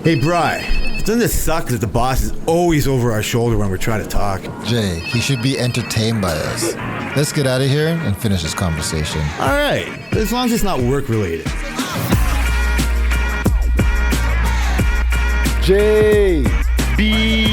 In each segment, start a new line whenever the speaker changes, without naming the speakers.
Hey, Bri, doesn't it suck that the boss is always over our shoulder when we're trying to talk?
Jay, he should be entertained by us. Let's get out of here and finish this conversation.
All right, as long as it's not work-related.
Jay,
B.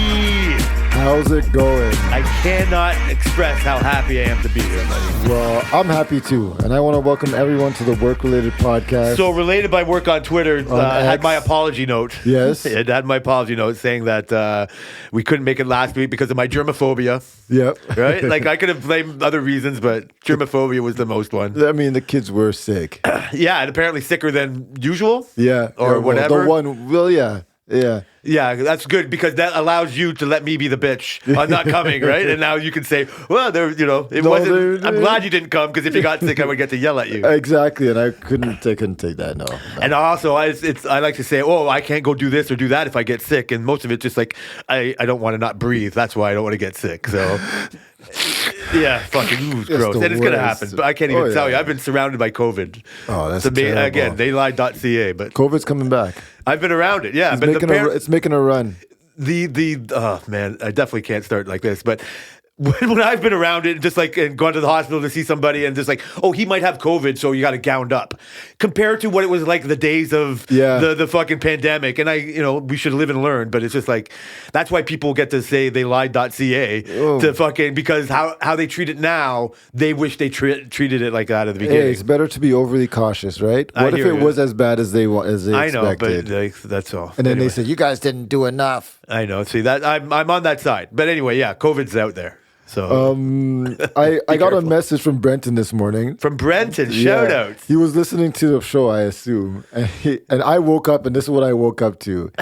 how's it going?
I cannot express how happy I am to be here, buddy.
Well, I'm happy too, and I want to welcome everyone to the Work-Related Podcast.
So, related by work on Twitter, had
X.
my apology note.
Yes.
It had my apology note saying that we couldn't make it last week because of my germophobia.
Yep.
Right? Like, I could have blamed other reasons, but germophobia was the most one.
I mean, the kids were sick.
Yeah, and apparently sicker than usual.
Yeah.
Or
well,
whatever.
The one, well, yeah. Yeah.
Yeah, that's good because that allows you to let me be the bitch on not coming, right? And now you can say, well, it wasn't. I'm glad you didn't come because if you got sick, I would get to yell at you.
Exactly, and I couldn't take that, no.
And also, I like to say, oh, I can't go do this or do that if I get sick. And most of it's just like, I don't want to not breathe. That's why I don't want to get sick. So, yeah, fucking gross. And it's going to happen. But I can't even tell you. I've been surrounded by COVID.
Oh, that's
so
terrible.
Again, theylied.ca. But
COVID's coming back.
I've been around it, yeah.
It's making a run.
Oh, man, I definitely can't start like this. But when I've been around it, just like and gone to the hospital to see somebody and just like, oh, he might have COVID, so you got to gowned up. Compared to what it was like the days of the fucking pandemic. And we should live and learn, but it's just like, that's why people get to say they lied.ca to fucking, because how they treat it now, they wish they treated it like that at the beginning.
Hey, it's better to be overly cautious, right? What if it was as bad as they expected?
I know, but that's all.
And then they said, you guys didn't do enough.
I know. See, that I'm on that side. But anyway, yeah, COVID's out there. So
I got a message from Brenton this morning.
From Brenton, shout out.
He was listening to the show, I assume. And I woke up, and this is what I woke up to.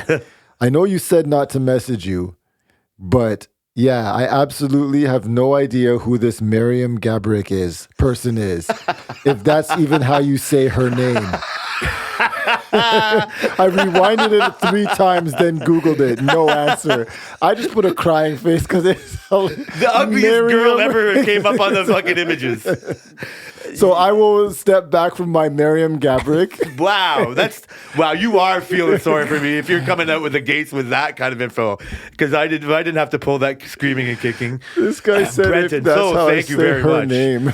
I know you said not to message you, but yeah, I absolutely have no idea who this Miriam Gabrick person is. If that's even how you say her name. I rewinded it 3 times, then Googled it. No answer. I just put a crying face because it's
the ugliest girl ever came up on the fucking images.
So I will step back from my Miriam Gabrick.
Wow, you are feeling sorry for me if you're coming out with the gates with that kind of info. Because I didn't have to pull that screaming and kicking.
This guy said
Brenton,
that's how
thank
I
you
say
very
her
much.
name.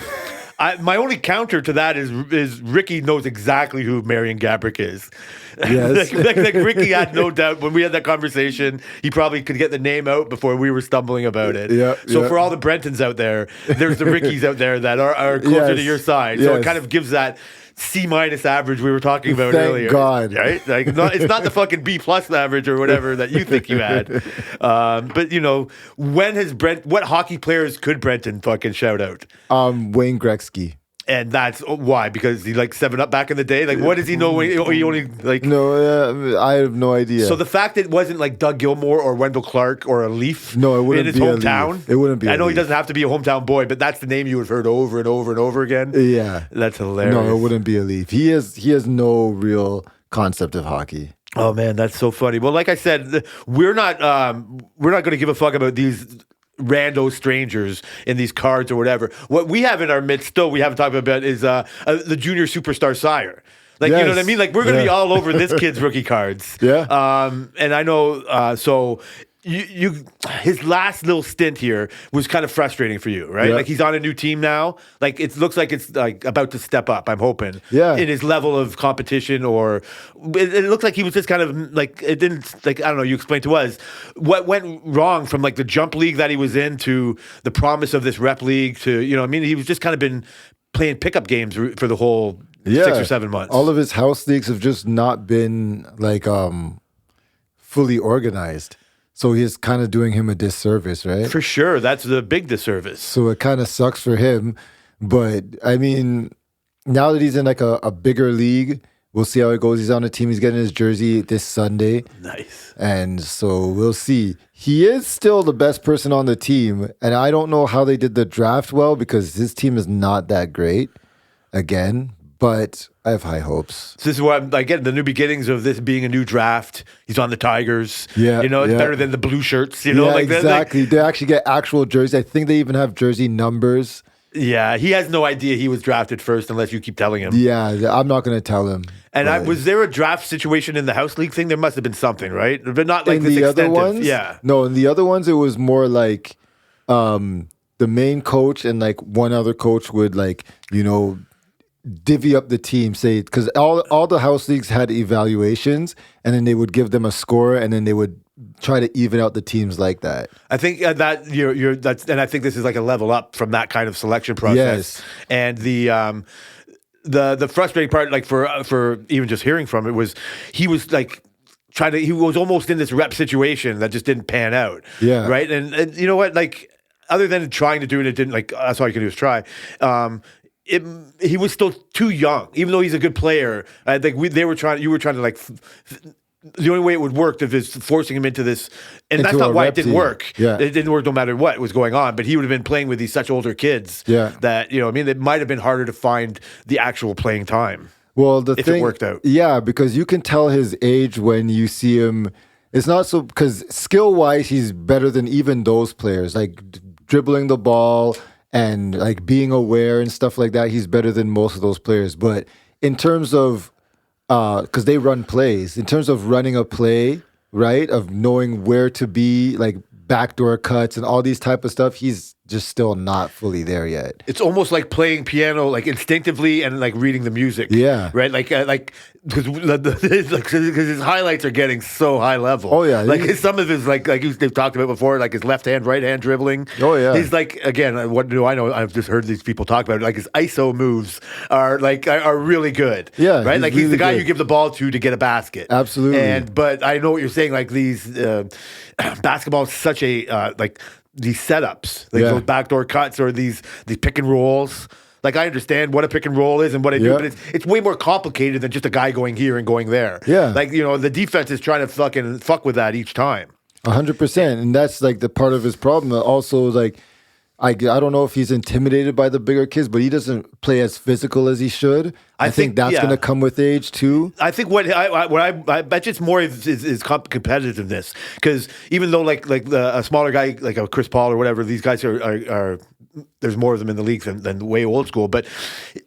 My only counter to that is Ricky knows exactly who Marion Gabrick is.
Yes.
like Ricky had no doubt when we had that conversation, he probably could get the name out before we were stumbling about it. So for all the Brentons out there, there's the Rickies out there that are closer to your side. So it kind of gives that C- average we were talking about earlier.
Thank God.
Right? Like, it's not the fucking B+ average or whatever that you think you had. But, what hockey players could Brenton fucking shout out?
Wayne Gretzky.
And that's why, because he like 7-Up back in the day. Like, what does he know when he only like?
No, I have no idea.
So the fact that it wasn't like Doug Gilmour or Wendell Clark or a Leaf,
no, it wouldn't
in his
be
hometown.
A Leaf. It wouldn't be.
I know
he
doesn't have to be a hometown boy, but that's the name you would have heard over and over and over again.
Yeah,
that's hilarious.
No, it wouldn't be a Leaf. He has no real concept of hockey.
Oh man, that's so funny. Well, like I said, we're not going to give a fuck about these rando strangers in these cards or whatever. What we have in our midst still we haven't talked about is the junior superstar sire. Like, you know what I mean? Like, we're going to be all over this kid's rookie cards.
Yeah.
And I know, so his last little stint here was kind of frustrating for you, right?
Yeah.
Like, he's on a new team now. Like, it looks like it's like about to step up, I'm hoping.
Yeah.
In his level of competition, or it looks like he was just kind of like, it didn't, like, I don't know, you explained to us what went wrong from like the jump league that he was in to the promise of this rep league to, he was just kind of been playing pickup games for the whole 6 or 7 months.
All of his house leagues have just not been like fully organized. So he's kind of doing him a disservice, right?
For sure. That's the big disservice.
So it kind of sucks for him. But I mean, now that he's in like a bigger league, we'll see how it goes. He's on a team. He's getting his jersey this Sunday.
Nice.
And so we'll see. He is still the best person on the team. And I don't know how they did the draft well because his team is not that great again. But I have high hopes.
So this is what I get the new beginnings of this being a new draft. He's on the Tigers.
Yeah,
it's better than the blue shirts. Like
exactly. They actually get actual jerseys. I think they even have jersey numbers.
Yeah, he has no idea he was drafted first unless you keep telling him.
Yeah, I'm not going to tell him.
And was there a draft situation in the House League thing? There must have been something, right? But not like
in
this
the other
extensive.
ones,
Yeah.
No, in the other ones, it was more like the main coach and like one other coach would like, divvy up the team, say, because all the house leagues had evaluations, and then they would give them a score, and then they would try to even out the teams like that.
I think that and I think this is like a level up from that kind of selection process.
Yes.
And the frustrating part, like for even just hearing from it, was he was like he was almost in this rep situation that just didn't pan out.
Yeah.
Right. And you know what? Like, other than trying to do it, it didn't, like, that's all you can do is try. He was still too young, even though he's a good player. I think you were trying to like, the only way it would work is forcing him into this, and that's
Into
not
a
why it
rep
didn't
team.
work.
Yeah.
It didn't work no matter what was going on, but he would have been playing with these such older kids that, it might have been harder to find the actual playing time.
Well,
if it worked out.
Yeah, because you can tell his age when you see him. It's not so, because skill-wise, he's better than even those players, like dribbling the ball and like being aware and stuff like that. He's better than most of those players. But in terms of, because they run plays, in terms of running a play, right, of knowing where to be, like backdoor cuts and all these type of stuff, he's just still not fully there yet.
It's almost like playing piano, like instinctively, and like reading the music.
Yeah.
Right. Like because his highlights are getting so high level.
Oh, yeah.
Like some of his they've talked about before, like his left hand, right hand dribbling.
Oh, yeah.
He's like, again, what do I know? I've just heard these people talk about it. Like his ISO moves are really good.
Yeah,
Right.
he's
Like he's the
really
guy
good.
you give the ball to get a basket.
Absolutely.
But I know what you're saying. Like these basketball is such a these setups, like those backdoor cuts or these pick and rolls. Like, I understand what a pick and roll is and what I do, but it's way more complicated than just a guy going here and going there.
Yeah.
Like, the defense is trying to fucking fuck with that each time.
100%. And that's like the part of his problem. Also, like, I don't know if he's intimidated by the bigger kids, but he doesn't play as physical as he should. I think that's going to come with age too.
I think what I bet you it's more is competitiveness, because even though like a smaller guy like a Chris Paul or whatever, these guys are there's more of them in the league than way old school, but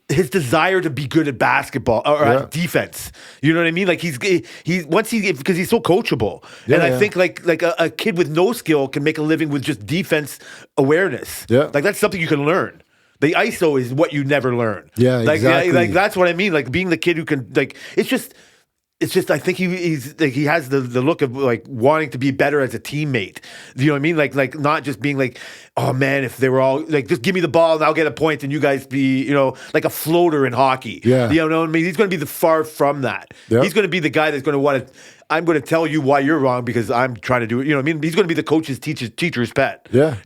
his desire to be good at basketball or at defense, you know what I mean? Like he's because he's so coachable, and I think like a kid with no skill can make a living with just defense awareness. Yeah, like that's something you can learn. The ISO is what you never learn.
Yeah, exactly.
Like that's what I mean. Like being the kid who can it's just I think he's like he has the look of like wanting to be better as a teammate. You know what I mean? Like not just being like, oh man, if they were all like, just give me the ball and I'll get a point and you guys be, like a floater in hockey.
Yeah.
You know what I mean? He's going to be far from that.
Yeah.
He's going to be the guy that's going to want to, I'm going to tell you why you're wrong because I'm trying to do it. You know what I mean? He's going to be the coach's teacher's pet.
Yeah.
Like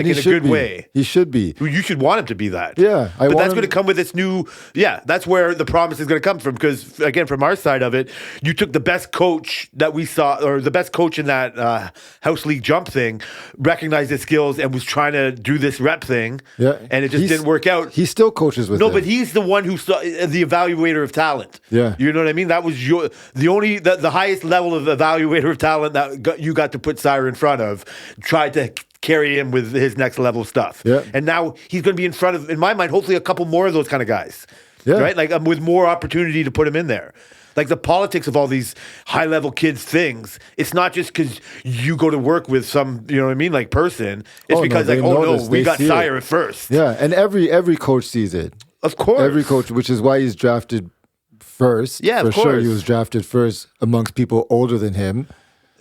in a good way.
He should be.
You should want him to be that.
Yeah.
But that's going to come with this new, that's where the promise is going to come from. Because, again, from our side of it, you took the best coach that we saw, or the best coach in that House League jump thing, recognized his skills and was trying to do this rep thing.
Yeah.
And it just didn't work out.
He still coaches with
No,
them.
but he's the one who saw the evaluator of talent.
Yeah.
You know what I mean? That was the highest level of evaluator of talent that you got to put Sire in front of, tried to carry him with his next level stuff.
Yeah.
And now he's going to be in front of, in my mind, hopefully a couple more of those kind of guys.
Yeah.
Right? Like with more opportunity to put him in there. Like the politics of all these high level kids things, it's not just because you go to work with some, you know what I mean, like person. It's because
they notice,
we
they
got
see
Sire
it.
at first.
Yeah, and every coach sees it.
Of course.
Every coach, which is why he's drafted first.
Yeah, of
for sure,
course.
he was drafted first amongst people older than him.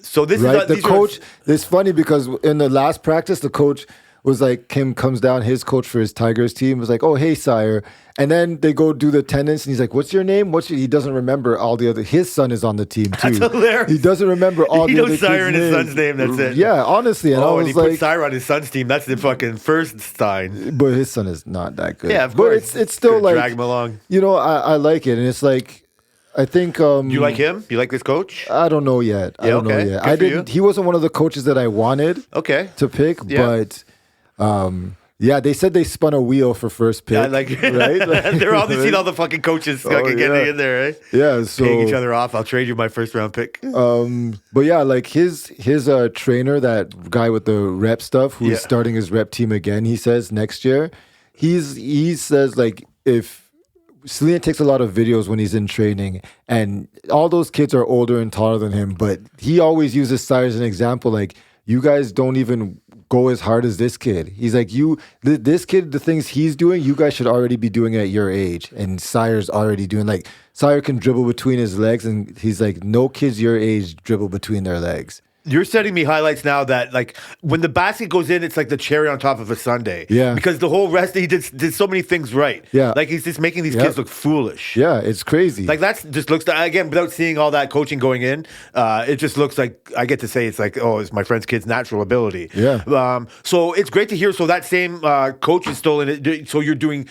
So this
Right,
is
the coach. It's funny because in the last practice, the coach was like, Kim comes down, his coach for his Tigers team was like, "Oh, hey, Sire," and then they go do the attendance, and he's like, "What's your name?" He doesn't remember all the other. His son is on the team too.
That's hilarious.
He doesn't remember all
He
the
knows
other
Sire
kids'
and his
names.
son's name, that's it.
Yeah, honestly, and I
and
was
he
like,
put Sire on his son's team. That's the fucking first sign.
but his son is not that good.
Yeah, of
but
course.
it's still
Gonna
like
drag him along.
I like it, and it's like I think
You like him? You like this coach?
I don't know yet. I don't know
okay.
yet.
Good
I
for you.
didn't. He wasn't one of the coaches that I wanted
Okay.
to pick,
Yeah.
but they said they spun a wheel for first pick.
Yeah, like
right?
they're all seen all the fucking coaches fucking getting in there, right?
Yeah, so
Paying each other off. I'll trade you my first round pick.
but yeah, like his trainer, that guy with the rep stuff, who's starting his rep team again. He says next year, he says like if Selena takes a lot of videos when he's in training, and all those kids are older and taller than him, but he always uses Sire as an example. Like, you guys don't even go as hard as this kid. He's like, this kid, the things he's doing, you guys should already be doing at your age. And Sire's already doing, like, Sire can dribble between his legs, and he's like, no kids your age dribble between their legs.
You're sending me highlights now that, like, when the basket goes in, it's like the cherry on top of a sundae.
Yeah.
Because the whole rest, he did so many things right.
Yeah.
Like, he's just making these kids look foolish.
Yeah, it's crazy.
Like, that's just looks, again, without seeing all that coaching going in, it just looks like, I get to say it's like, oh, it's my friend's kid's natural ability.
Yeah.
So it's great to hear. So that same coach is still in it. So you're doing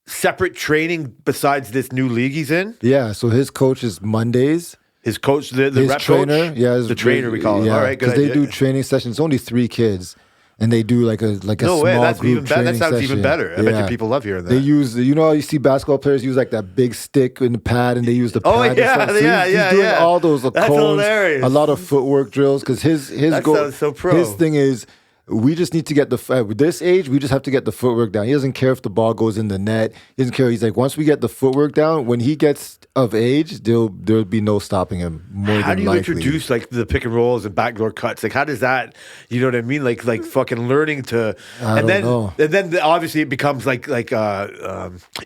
separate training besides this new league he's in?
Yeah, so his coach is Mondays.
His coach, the
His
rep
trainer,
coach?
yeah,
The trainer, we call him.
Yeah,
All right, good
because they
idea.
do training sessions. Only 3 kids, and they do like a
No
small
way, that's
group
even better. That
training
sounds
session.
even better. I bet you people love hearing that.
They use, you know how you see basketball players use like that big stick in the pad, and they use the pad.
Oh,
and
yeah,
stuff. So
yeah,
he's
yeah,
doing
yeah.
all those
That's
cones,
hilarious.
a lot of footwork drills. Because his
That
goal,
sounds so pro.
his thing is, we just need to get with this age, we just have to get the footwork down. He doesn't care if the ball goes in the net. He doesn't care. He's like, once we get the footwork down, when he gets of age, there'll be no stopping him.
How do you introduce like the pick and rolls and backdoor cuts? Like, how does that? You know what I mean? Like fucking learning to,
I don't know.
and then obviously it becomes like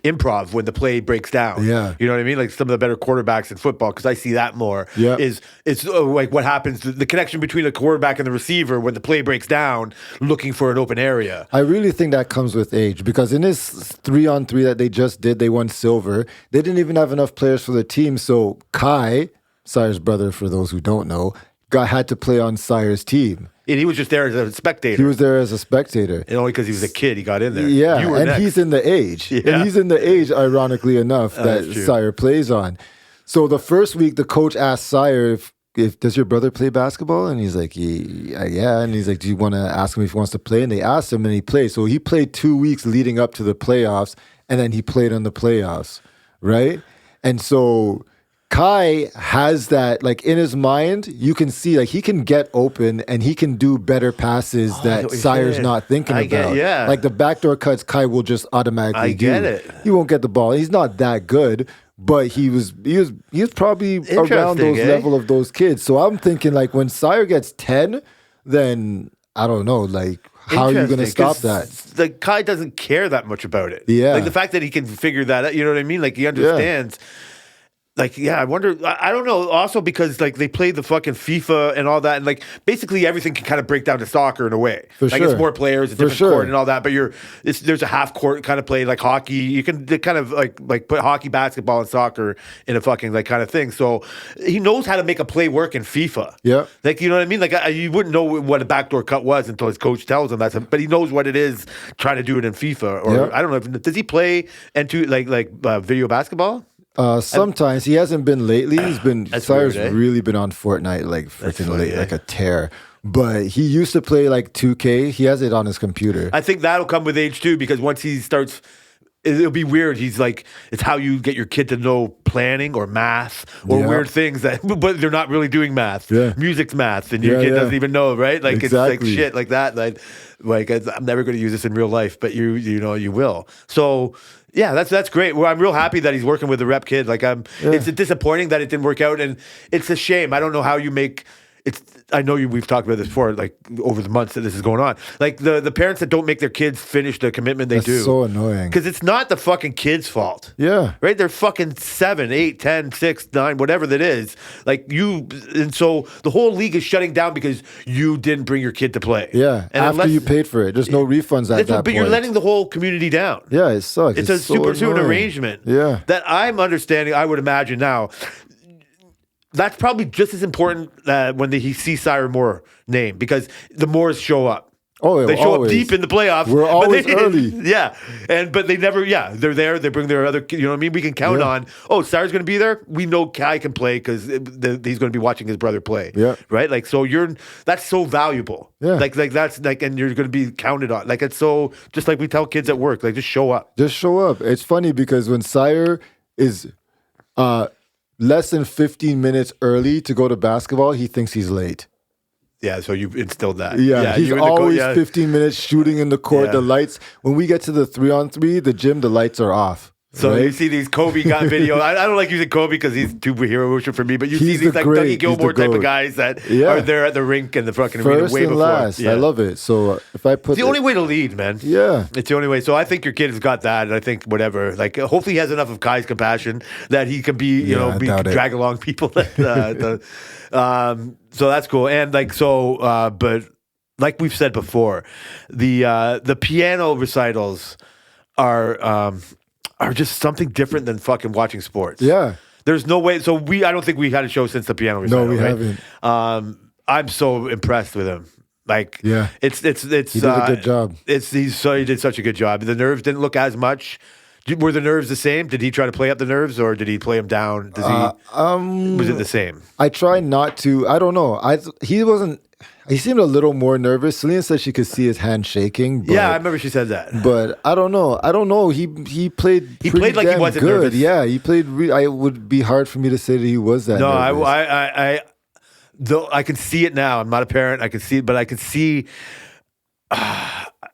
improv when the play breaks down.
Yeah.
You know what I mean? Like some of the better quarterbacks in football, because I see that more.
Yeah.
Is it's like what happens? The connection between the quarterback and the receiver when the play breaks down, looking for an open area.
I really think that comes with age, because in this 3-on-3 that they just did, they won silver. They didn't even have enough players for the team. So Kai, Sire's brother, for those who don't know, had to play on Sire's team.
And he was just there as a spectator.
He was there as a spectator.
and only because he was a kid, he got in there.
Yeah,
You were
and
next.
he's in the age.
Yeah.
And he's in the age, ironically enough, that
that's true.
Sire plays on. So the first week, the coach asked Sire if does your brother play basketball? And he's like, yeah. And he's like, do you want to ask him if he wants to play? And they asked him, and he played. So he played 2 weeks leading up to the playoffs, and then he played in the playoffs, right? And so Kai has that, like, in his mind, you can see, like, he can get open and he can do better passes
I get
that
what you're
Sire's
saying.
not thinking
I get-
about.
yeah.
Like the backdoor cuts, Kai will just automatically
I get
do.
it.
He won't get the ball. He's not that good, but he was probably around
Interesting,
those
eh?
level of those kids. So I'm thinking, like, when Sire gets 10, then I don't know, like, how are you going to
Interesting,
stop that?
'cause, like, Kai doesn't care that much about it.
Yeah.
Like the fact that he can figure that out, you know what I mean? Like he understands. Like, yeah, I wonder, I don't know. Also because like they play the fucking FIFA and all that, and like basically everything can kind of break down to soccer in a way.
For
like
sure.
it's more players, a
For
different
sure.
court and all that, but there's a half court kind of play like hockey. You can kind of like put hockey, basketball, and soccer in a fucking like kind of thing. So he knows how to make a play work in FIFA.
Yeah.
Like, you know what I mean? Like, you wouldn't know what a backdoor cut was until his coach tells him that. But he knows what it is trying to do it in FIFA. Or
Yeah.
I don't know. Does he play into video basketball?
Sometimes he hasn't been lately. He's been
That's
Sire's
weird, eh?
really been on Fortnite like freaking
funny,
late,
eh?
like a tear. But he used to play like 2K. He has it on his computer.
I think that'll come with age too, because once he starts, it'll be weird. He's like, it's how you get your kid to know planning or math or
Yeah.
weird things that, but they're not really doing math.
Yeah.
Music's math, and your
Yeah,
kid
yeah.
doesn't even know, right? Like it's
Exactly.
like shit like that. Like I'm never going to use this in real life, but you know you will. So. Yeah, that's great. Well, I'm real happy that he's working with a rep kid. Like it's disappointing that it didn't work out, and it's a shame. I don't know how you make it's. I know we've talked about this before, like over the months that this is going on. Like the parents that don't make their kids finish the commitment they
That's
do.
so annoying.
Because it's not the fucking kid's fault.
Yeah.
Right? They're fucking 7, 8, 10, 6, 9, whatever that is. Like and so the whole league is shutting down because you didn't bring your kid to play.
Yeah.
And
After you paid for it, there's no refunds at that
but
point.
you're letting the whole community down.
Yeah, it sucks.
It's a
so
super soon
annoying.
arrangement.
Yeah.
That I'm understanding, I would imagine now. That's probably just as important when he sees Sire Moore name, because the Moores show up.
Oh, yeah,
They show
always.
up deep in the playoffs.
We're
but
always
they-
early.
Yeah. But they never, they're there. They bring their other, you know what I mean? We can count
Yeah.
on, Sire's going to be there. We know Kai can play because he's going to be watching his brother play.
Yeah.
Right? Like, so that's so valuable.
Yeah.
Like that's like, and you're going to be counted on. Like, it's so, just like we tell kids at work, like, just show up.
Just show up. It's funny because when Sire is less than 15 minutes early to go to basketball, he thinks he's late.
Yeah, so you instilled that.
Yeah, he's
you in the
always
yeah.
15 minutes shooting in the court.
Yeah.
The lights, when we get to the 3-on-3, the gym, the lights are off.
So
right?
you see these Kobe got video. I don't like using Kobe because he's too hero worship for me. But you see
He's
these
the
like
great.
Dougie
He's
Gilmore
the
type of
GOAT.
guys that
Yeah.
are there at the rink and the fucking arena
First
way
and
before.
last.
Yeah.
I love it. So if I put
It's the only way to lead, man.
Yeah.
It's the only way. So I think your kid has got that, and I think whatever. Like, hopefully, he has enough of Kai's compassion that he can be,
Yeah, I doubt it.
drag along people. So that's cool. And like, so, but like we've said before, the piano recitals are just something different than fucking watching sports.
Yeah.
There's no way. So I don't think we had a show since the piano recital.
No, we
right?
haven't.
I'm so impressed with him. Like,
Yeah.
it's
He did a good job.
He did such a good job. The nerves didn't look as much. Were the nerves the same? Did he try to play up the nerves, or did he play them down? Was it the same?
I try not to. I don't know. He wasn't. He seemed a little more nervous. Selena said she could see his hand shaking. But,
Yeah, I remember she said that.
But I don't know. He played.
He
pretty
played like he
damn
wasn't
good.
nervous.
Yeah, he played. It would be hard for me to say that he was that.
No,
nervous.
though I can see it now. I'm not a parent. I can see it, but I can see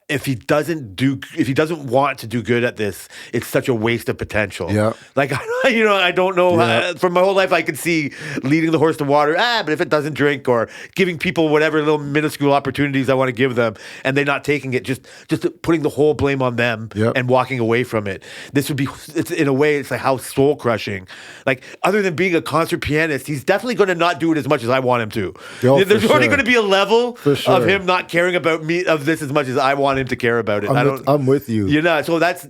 if he doesn't want to do good at this, it's such a waste of potential.
Yeah.
Like, I don't know.
Yeah.
From my whole life, I could see leading the horse to water. But if it doesn't drink, or giving people whatever little minuscule opportunities I want to give them, and they're not taking it, just putting the whole blame on them
Yep.
and walking away from it. This would be, it's in a way, it's like how soul crushing. Like, other than being a concert pianist, he's definitely going to not do it as much as I want him to.
Oh,
There's
for
already
sure.
going to be a level
For sure.
of him not caring about me of this as much as I want him to care about it.
I'm with you.
You know, so that's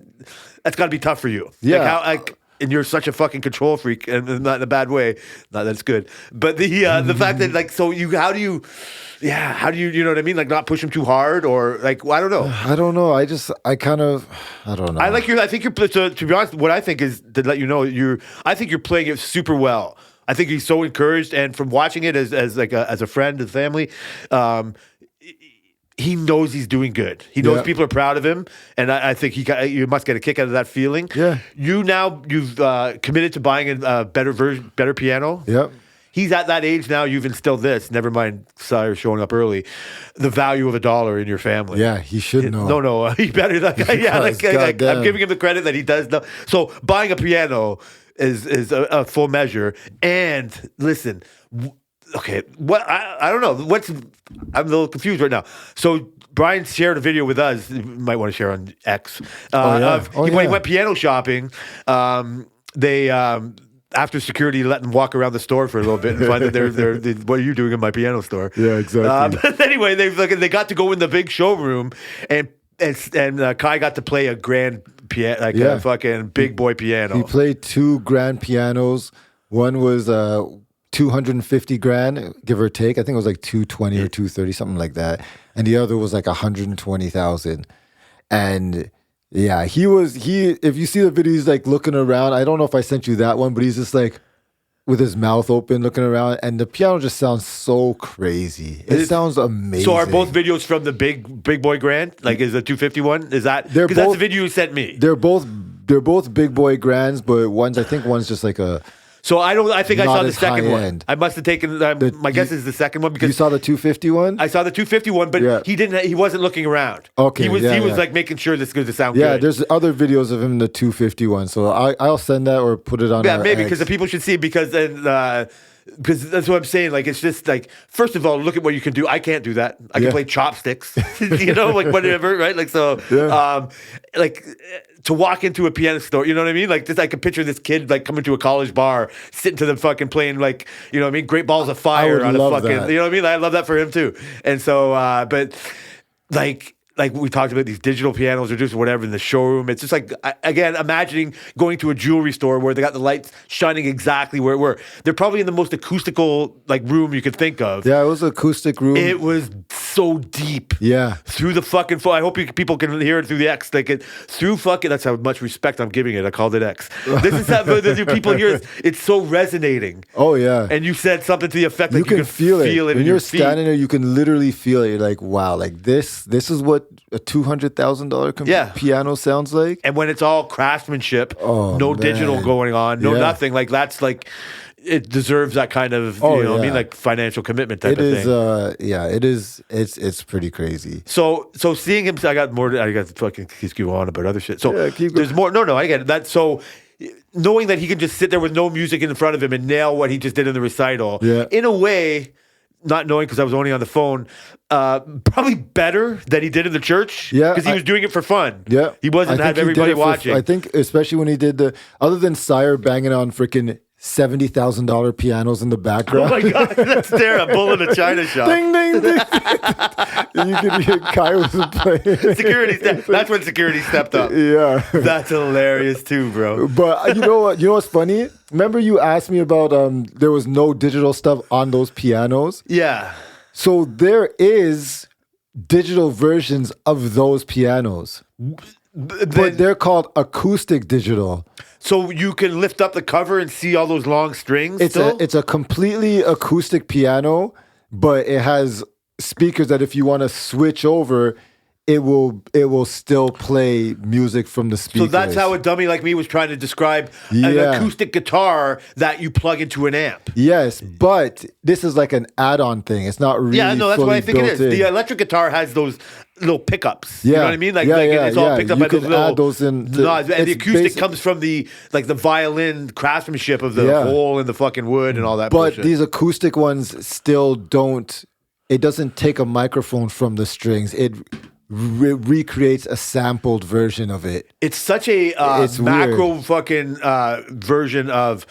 got to be tough for you.
Yeah.
And you're such a fucking control freak, and not in a bad way. Not that's good, but the fact that like, so how do you you know what I mean? Like, not push him too hard, or like, I don't know.
I don't know. I don't know.
I think you're to be honest. What I think is to let you know I think you're playing it super well. I think he's so encouraged, and from watching it as a friend and family, he knows he's doing good. He knows
Yeah.
people are proud of him, and I think you must get a kick out of that feeling.
Yeah.
You've committed to buying a better piano.
Yep.
He's at that age now. You've instilled this. Never mind, Sire showing up early. The value of $1 in your family.
Yeah, he should know.
No, he better. I'm
goddamn.
giving him the credit that he does know. So buying a piano is a full measure. And listen, okay, what I don't know. I'm a little confused right now. So Brian shared a video with us. You might want to share on X. When he went piano shopping, after security let them walk around the store for a little bit and find that they're what are you doing in my piano store?
Yeah, exactly.
But anyway, they got to go in the big showroom, and Kai got to play a grand piano, a fucking big boy piano.
He played 2 grand pianos. One was 250 grand, give or take. I think it was like 220 or 230, something like that. And the other was like 120,000. And yeah, if you see the video, he's like looking around. I don't know if I sent you that one, but he's just like with his mouth open, looking around, and the piano just sounds so crazy. It sounds amazing.
So are both videos from the big boy grand? Like, is the 251? Is that because that's the video you sent me?
They're both big boy grands, but one's just like a.
So I think I
Not
saw the
as
second one.
high-end.
I must have taken. My guess is the second one because
You saw the 251?
I saw the 251, but
Yeah.
he wasn't looking around.
Okay,
he was
yeah,
he was
yeah.
like making sure this is going to sound
Yeah,
good.
there's other videos of him in the 251, so I'll send that or put it on.
Yeah,
our
maybe
X.
because the people should see because then. Because that's what I'm saying. Like, it's just like, first of all, look at what you can do. I can't do that. I can
Yeah.
play chopsticks, like whatever, right? Like, so,
Yeah.
to walk into a piano store, you know what I mean? Like, I can picture this kid like coming to a college bar, sitting to them fucking playing like, you know what I mean? Great Balls of Fire
would
on a
love
fucking,
that.
you know what I mean? I love that for him too. And so, but like we talked about these digital pianos or just whatever in the showroom. It's just like, again, imagining going to a jewelry store where they got the lights shining exactly where it were. They're probably in the most acoustical like room you could think of.
Yeah, it was an acoustic room.
It was so deep.
Yeah.
Through the fucking phone. I hope people can hear it through the X. Like through fucking, that's how much respect I'm giving it. I called it X. This is how the people hear it. It's so resonating.
Oh yeah.
And you said something to the effect that
you can feel it
in
when
your
you're
feet.
standing there. You can literally feel it. You're like, wow, like this is what a $200,000
Yeah.
piano sounds like.
And when it's all craftsmanship,
Oh,
no
man.
digital going on, no
Yeah.
nothing. Like that's like, it deserves that kind of
Oh,
you know what I
yeah.
mean, like financial commitment type
It
of
is,
thing.
yeah, it is. It's pretty crazy.
So seeing him, I got more. I got to fucking keep going on about other shit. So
Yeah, keep
there's more. No, I get it. That so knowing that he can just sit there with no music in front of him and nail what he just did in the recital.
Yeah.
In a way, not knowing because I was only on the phone, probably better than he did in the church.
Yeah,
because he was doing it for fun.
Yeah,
he wasn't
I think
have
he did
everybody
it for-
watching.
I think especially when he did other than Sire banging on freaking $70,000 pianos in the
Oh
background.
my god, that's there a bull in a china shop.
Ding ding ding! You could hear Kai was playing.
Security. That's when security stepped up.
Yeah.
That's hilarious too, bro.
But you know what? You know what's funny? Remember you asked me about there was no digital stuff on those pianos.
Yeah.
So there is digital versions of those pianos, but they're called acoustic digital.
So you can lift up the cover and see all those long strings.
It's a completely acoustic piano, but it has speakers that if you want to switch over, it will still play music from the speakers.
So that's how a dummy like me was trying to describe an
Yeah.
acoustic guitar that you plug into an amp.
Yes, but this is like an add-on thing. It's not really.
Yeah, no, that's what
fully
I think it
built
is.
in.
The electric guitar has those little pickups. You
Yeah.
know what I mean? Like,
Yeah,
like
yeah,
it's all
yeah.
picked up
You
by those
can
little
add those in to-
nods. And the
it's
acoustic
basi-
comes from the violin craftsmanship of the
Yeah.
hole in the fucking wood and all that
But
bullshit.
these acoustic ones still don't. It doesn't take a microphone from the strings. It recreates a sampled version of it.
It's such a
It's
macro fucking version of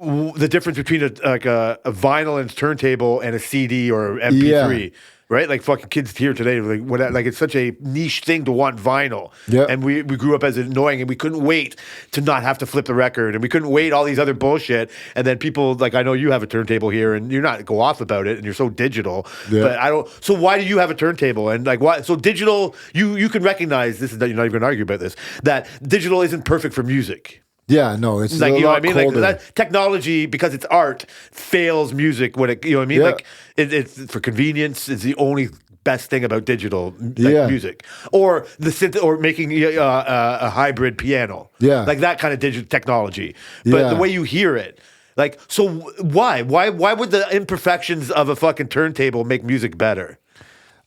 the difference between a vinyl and turntable and a CD or MP3, right? Like fucking kids here today, like it's such a niche thing to want vinyl.
Yeah.
And we grew up as annoying, and we couldn't wait to not have to flip the record, and we couldn't wait all these other bullshit. And then people like I know you have a turntable here, and you're not go off about it, and you're so digital.
Yeah.
But I don't. So why do you have a turntable? And like why? So digital, you can recognize this is that you're not even going to argue about this. That digital isn't perfect for music.
Yeah, no, it's
Like
a
you know
lot
what I mean?
colder.
Like that technology, because it's art, fails music when it. You know what I mean?
Yeah.
Like it's for convenience. It's the only best thing about digital
Yeah.
music, or the synth, or making a hybrid piano.
Yeah.
like that kind of digital technology. But
Yeah.
the way you hear it, like, so why would the imperfections of a fucking turntable make music better?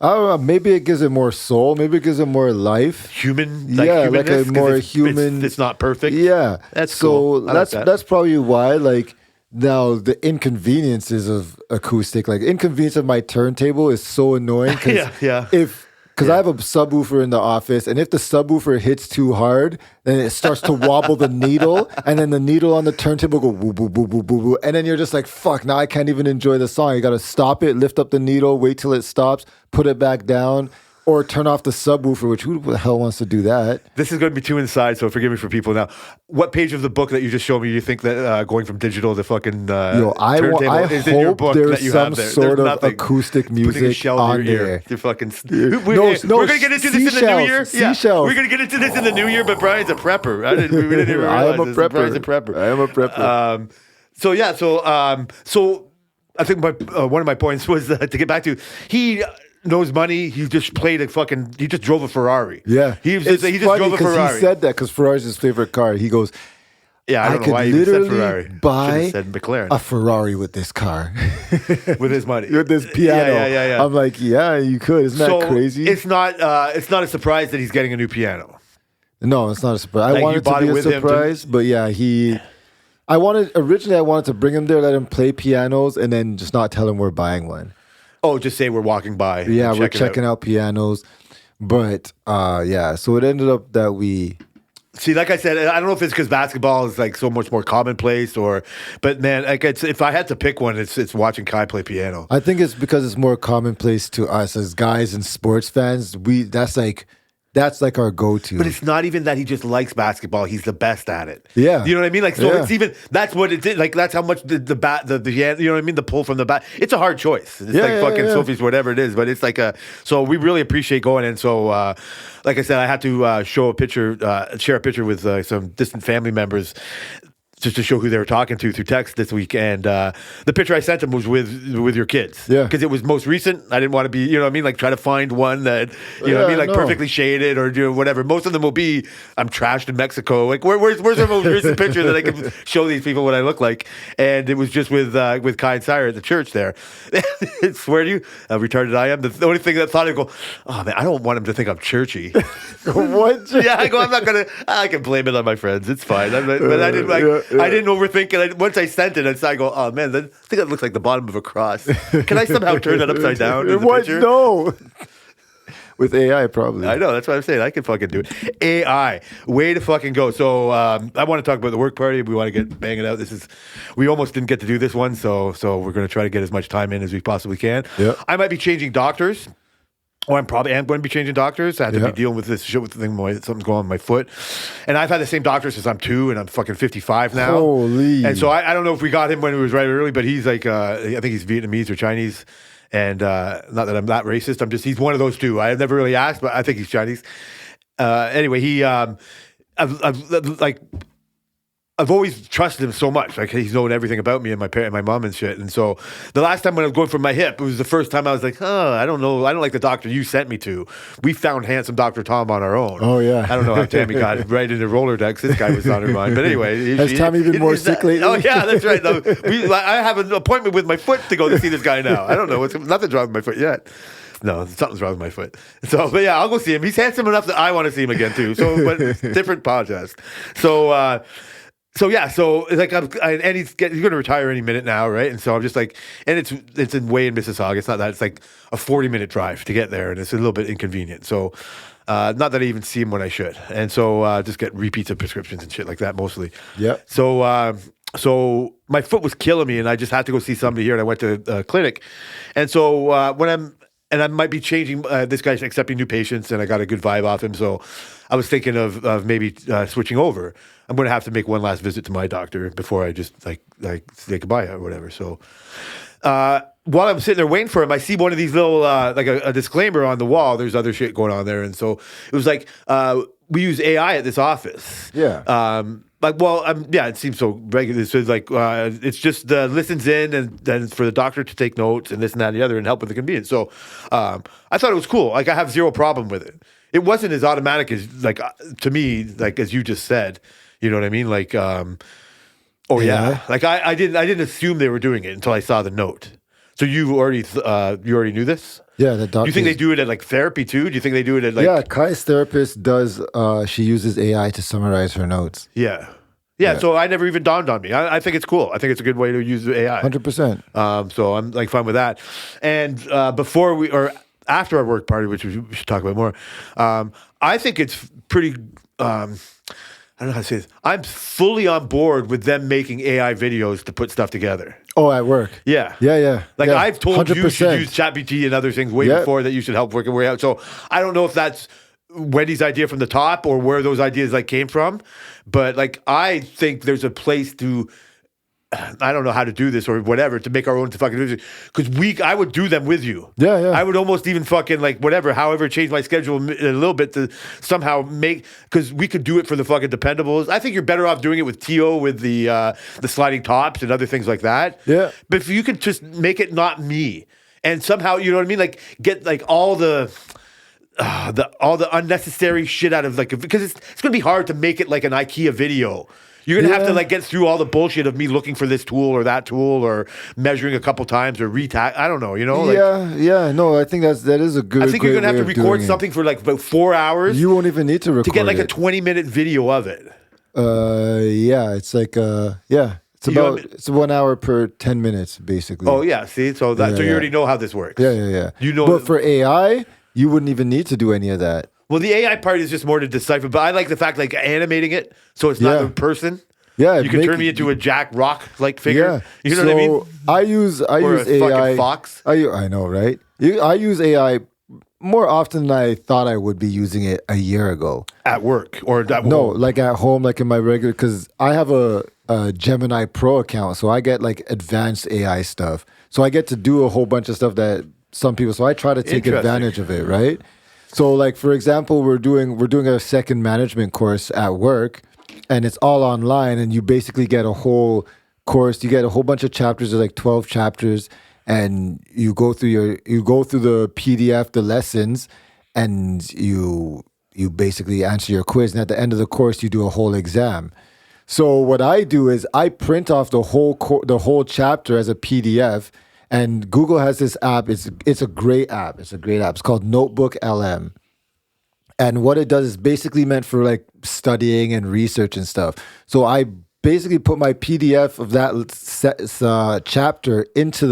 I don't know. Maybe it gives it more soul. Maybe it gives it more life.
Human,
Yeah, like a
humanness? 'Cause
more
it's
human-
It's not perfect.
Yeah,
That's
so
cool. I like that.
that's probably why. Like now, the inconveniences of acoustic, like inconvenience of my turntable, is so annoying. 'Cause
Yeah.
Because I have a subwoofer in the office, and if the subwoofer hits too hard, then it starts to wobble the needle, and then the needle on the turntable go boo boo boo boo boo boo, and then you're just like, fuck! Now I can't even enjoy the song. You got to stop it, lift up the needle, wait till it stops, put it back down, or turn off the subwoofer. Which who the hell wants to do that?
This is going to be too inside, so forgive me for people now. What page of the book that you just showed me you think that going from digital to fucking
Yo, I
turntable
is
is in your
hope
book
there's
that you
some
have there?
sort
There's
of
nothing.
acoustic
Putting a
music
shell
on
in your ear.
there.
You're fucking.
No,
we're going to get into this in the new
seashells,
year.
seashells.
We're going to get into this in the new year. But Brian's a prepper. We didn't even
I
realize
am a
this.
prepper.
Brian's a prepper.
I am a prepper.
So I think one of my points was to get back to he knows money. He just played he just drove a Ferrari.
Yeah,
he
it's
just drove
funny
a
'cause
Ferrari.
He said that because Ferrari's his favorite car. He goes,
yeah, I
I
don't know
could
why he even said
literally
Ferrari. Should've
buy
said McLaren
a Ferrari with this car,
with his money,
with this piano.
Yeah.
I'm like, yeah, you could. Isn't that crazy?
It's not a surprise that he's getting a new piano.
No, it's not a surprise.
Like,
I
you
wanted
bought
to
it
be a
with him to-
surprise, but yeah, I wanted to bring him there, let him play pianos, and then just not tell him we're buying one.
Oh, just say we're walking by.
Yeah,
and
we're
check it out.
checking out pianos, but yeah, so it ended up that we.
See, like I said, I don't know if it's because basketball is like so much more commonplace, but man, like if I had to pick one, it's watching Kai play piano.
I think it's because it's more commonplace to us as guys and sports fans. That's like our go-to.
But it's not even that he just likes basketball; he's the best at it.
Yeah.
you know what I mean. Like, so
Yeah.
it's even that's what it did. Like, that's how much the bat, the you know what I mean. The pull from the bat. It's a hard choice. It's
Yeah,
like
yeah,
fucking
yeah.
Sophie's, whatever it is. But it's like so we really appreciate going in. So, like I said, I had to share a picture with some distant family members. just to show who they were talking to through text this week. And the picture I sent them was with your kids.
Yeah.
Because it was most recent. I didn't want to be, you know what I mean? Like try to find one that, you know what I mean? Like
no.
perfectly shaded or whatever. Most of them will be, I'm trashed in Mexico. Like where's the most recent picture that I can show these people what I look like? And it was just with Kai and Sire at the church there. I swear to you, how retarded I am. The only thing that thought I'd go, oh man, I don't want him to think I'm churchy.
What?
Yeah, I go, I'm not going to, I can blame it on my friends. It's fine. But I didn't I didn't overthink it. Once I sent it, I go, oh man, I think that looks like the bottom of a cross. Can I somehow turn that upside down in the
What?
picture?
No. With AI, probably.
I know, that's what I'm saying. I can fucking do it. AI, way to fucking go. So I want to talk about the work party. We want to get banging out. We almost didn't get to do this one, so we're going to try to get as much time in as we possibly can.
Yeah.
I might be changing doctors. Or I'm probably going to be changing doctors. I have to be dealing with this shit with the thing. Something's going on with my foot. And I've had the same doctor since I'm 2 and I'm fucking 55 now.
Holy.
And so I don't know if we got him when he was right early, but he's like, I think he's Vietnamese or Chinese. And not that I'm that racist. He's one of those two. I've never really asked, but I think he's Chinese. Anyway, I've always trusted him so much. Like he's known everything about me and my parent, and my mom and shit. And so the last time when I was going for my hip, it was the first time I was like, I don't know. I don't like the doctor you sent me to. We found handsome Dr. Tom on our own.
Oh, yeah.
I don't know how Tammy got right into roller decks. This guy was on her mind. But anyway.
Has Tommy been more sick lately?
Oh, yeah, that's right. No, I have an appointment with my foot to go to see this guy now. I don't know. Nothing's wrong with my foot yet. No, something's wrong with my foot. So, but yeah, I'll go see him. He's handsome enough that I want to see him again too. So, but different podcast. So yeah, so like and he's going to retire any minute now, right? And so I'm just like, and it's way in Mississauga. It's not that, it's like a 40-minute drive to get there, and it's a little bit inconvenient. So not that I even see him when I should, and so just get repeats of prescriptions and shit like that mostly.
Yeah.
So my foot was killing me, and I just had to go see somebody here, and I went to a clinic, and so I might be changing. This guy's accepting new patients, and I got a good vibe off him. So I was thinking of maybe switching over. I'm going to have to make one last visit to my doctor before I just like say goodbye or whatever. So while I'm sitting there waiting for him, I see one of these little like a disclaimer on the wall. There's other shit going on there, and so it was like we use AI at this office.
Yeah.
It seems so regular. So it's like it's just listens in and then for the doctor to take notes and this and that and the other and help with the convenience. So I thought it was cool. Like I have zero problem with it. It wasn't as automatic as like to me, like as you just said. You know what I mean? Like, like I didn't assume they were doing it until I saw the note. So you already knew this?
Yeah, the doctor.
Do you think they do it at like therapy too? Do you think they do it at like?
Yeah, Kai's therapist does. She uses AI to summarize her notes.
Yeah. So I never even dawned on me. I think it's cool. I think it's a good way to use AI.
100%.
So I'm like fine with that. And after our work party, which we should talk about more, I think it's pretty. I don't know how to say this. I'm fully on board with them making AI videos to put stuff together.
Oh, at work.
Yeah.
Yeah.
Like
yeah.
I've told 100%. You should use ChatGPT and other things way
Yeah.
before that you should help work your way out. So I don't know if that's Wendy's idea from the top or where those ideas like came from, but like I think there's a place to. I don't know how to do this or whatever to make our own fucking videos because I would do them with you.
Yeah.
I would almost even fucking like whatever, however, change my schedule a little bit to somehow make because we could do it for the fucking Dependables. I think you're better off doing it with Tio with the sliding tops and other things like that.
Yeah.
But if you could just make it not me and somehow you know what I mean, like get like all the unnecessary shit out of like because it's gonna be hard to make it like an IKEA video. You're going to have to like get through all the bullshit of me looking for this tool or that tool or measuring a couple times or I don't know, you know? Like,
no, I think that is a good
I think you're going to have to record something for like about 4 hours.
You won't even need to record
to get like a 20-minute video of it.
It's like it's 1 hour per 10 minutes basically.
Oh yeah, see? So you already know how this works.
Yeah.
You know
but for AI, you wouldn't even need to do any of that.
Well, the AI part is just more to decipher, but I like the fact like animating it so it's not a person.
Yeah,
you can turn me into a Jack Rock like figure.
Yeah.
You know what I mean?
I use
a
AI.
Fox.
I know, right? I use AI more often than I thought I would be using it a year ago.
At work or at home?
No, like at home, like in my regular, because I have a Gemini Pro account, so I get like advanced AI stuff. So I get to do a whole bunch of stuff that some people. So I try to take advantage of it, right? So like for example, we're doing a second management course at work, and it's all online, and you basically get a whole course. You get a whole bunch of chapters. There's like 12 chapters, and you go through the PDF, the lessons, and you basically answer your quiz. And at the end of the course, you do a whole exam. So what I do is I print off the whole chapter as a PDF. And Google has this app. It's a great app. It's called Notebook LM. And what it does is basically meant for like studying and research and stuff. So I basically put my PDF of that chapter into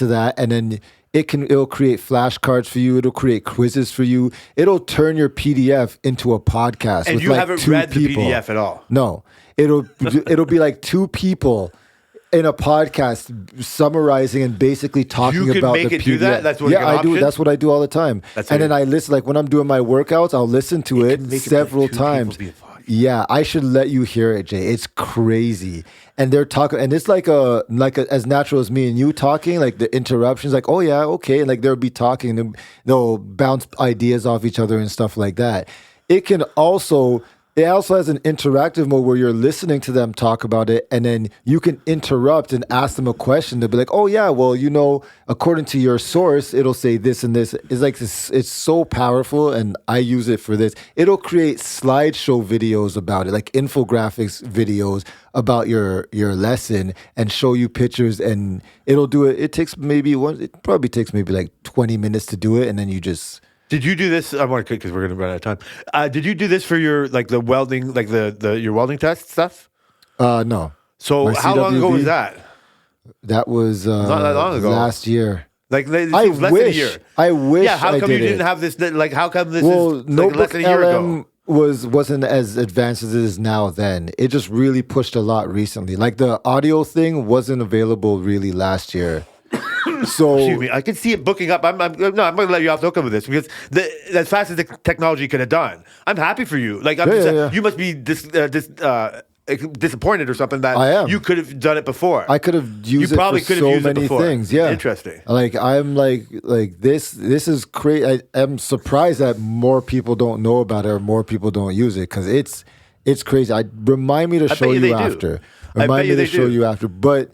that, and then it'll create flashcards for you. It'll create quizzes for you. It'll turn your PDF into a podcast.
And
with
you
like
haven't
two
read
people.
the PDF at all.
No, it'll be like two people in a podcast summarizing and basically talking
You can
about
make
the
it
PDF.
do that? That's what
yeah,
an
I do.
option?
That's what I do all the time.
That's
and
it.
then I listen, like when I'm doing my workouts, I'll listen to it
can make it
several
like two people
times.
be a podcast.
Yeah, I should let you hear it, Jay. It's crazy. And they're talking, and it's like as natural as me and you talking, like the interruptions, like, oh yeah, okay. And like they'll be talking and they'll bounce ideas off each other and stuff like that. It also has an interactive mode where you're listening to them talk about it, and then you can interrupt and ask them a question. They'll be like, oh yeah, well, according to your source, it'll say this and this. It's like this, it's so powerful, and I use it for this. It'll create slideshow videos about it, like infographics videos about your lesson, and show you pictures, and it'll do it. It probably takes maybe like 20 minutes to do it, and then you just...
Did you do this? I want to quick because we're going to run out of time. Did you do this for your like the welding, like your welding test stuff?
No.
So
My
how long ago
CWB?
was that?
That was
not that long ago.
last year.
Like it
I
seems less
wish.
than a year.
I wish.
Yeah. How
I
come
did
you didn't
it.
have this? Like how come this
Well,
is like
Notebook
less than a year
LM
ago?
wasn't as advanced as it is now. Then it just really pushed a lot recently. Like the audio thing wasn't available really last year. So
Excuse me. I can see it booking up. I'm going to let you off the hook with this because as fast as the technology could have done, I'm happy for you. Like
Yeah.
you must be disappointed or something that
I am.
you could have done it before.
I could have used
You probably
it for
could have
so
used it
many
before.
things. Yeah,
Interesting.
Like I'm like this. This is crazy. I'm surprised that more people don't know about it or more people don't use it because it's crazy. Remind me to show
bet you
you
they do.
after.
I bet
Remind
you
me to
they
show
do.
you after. But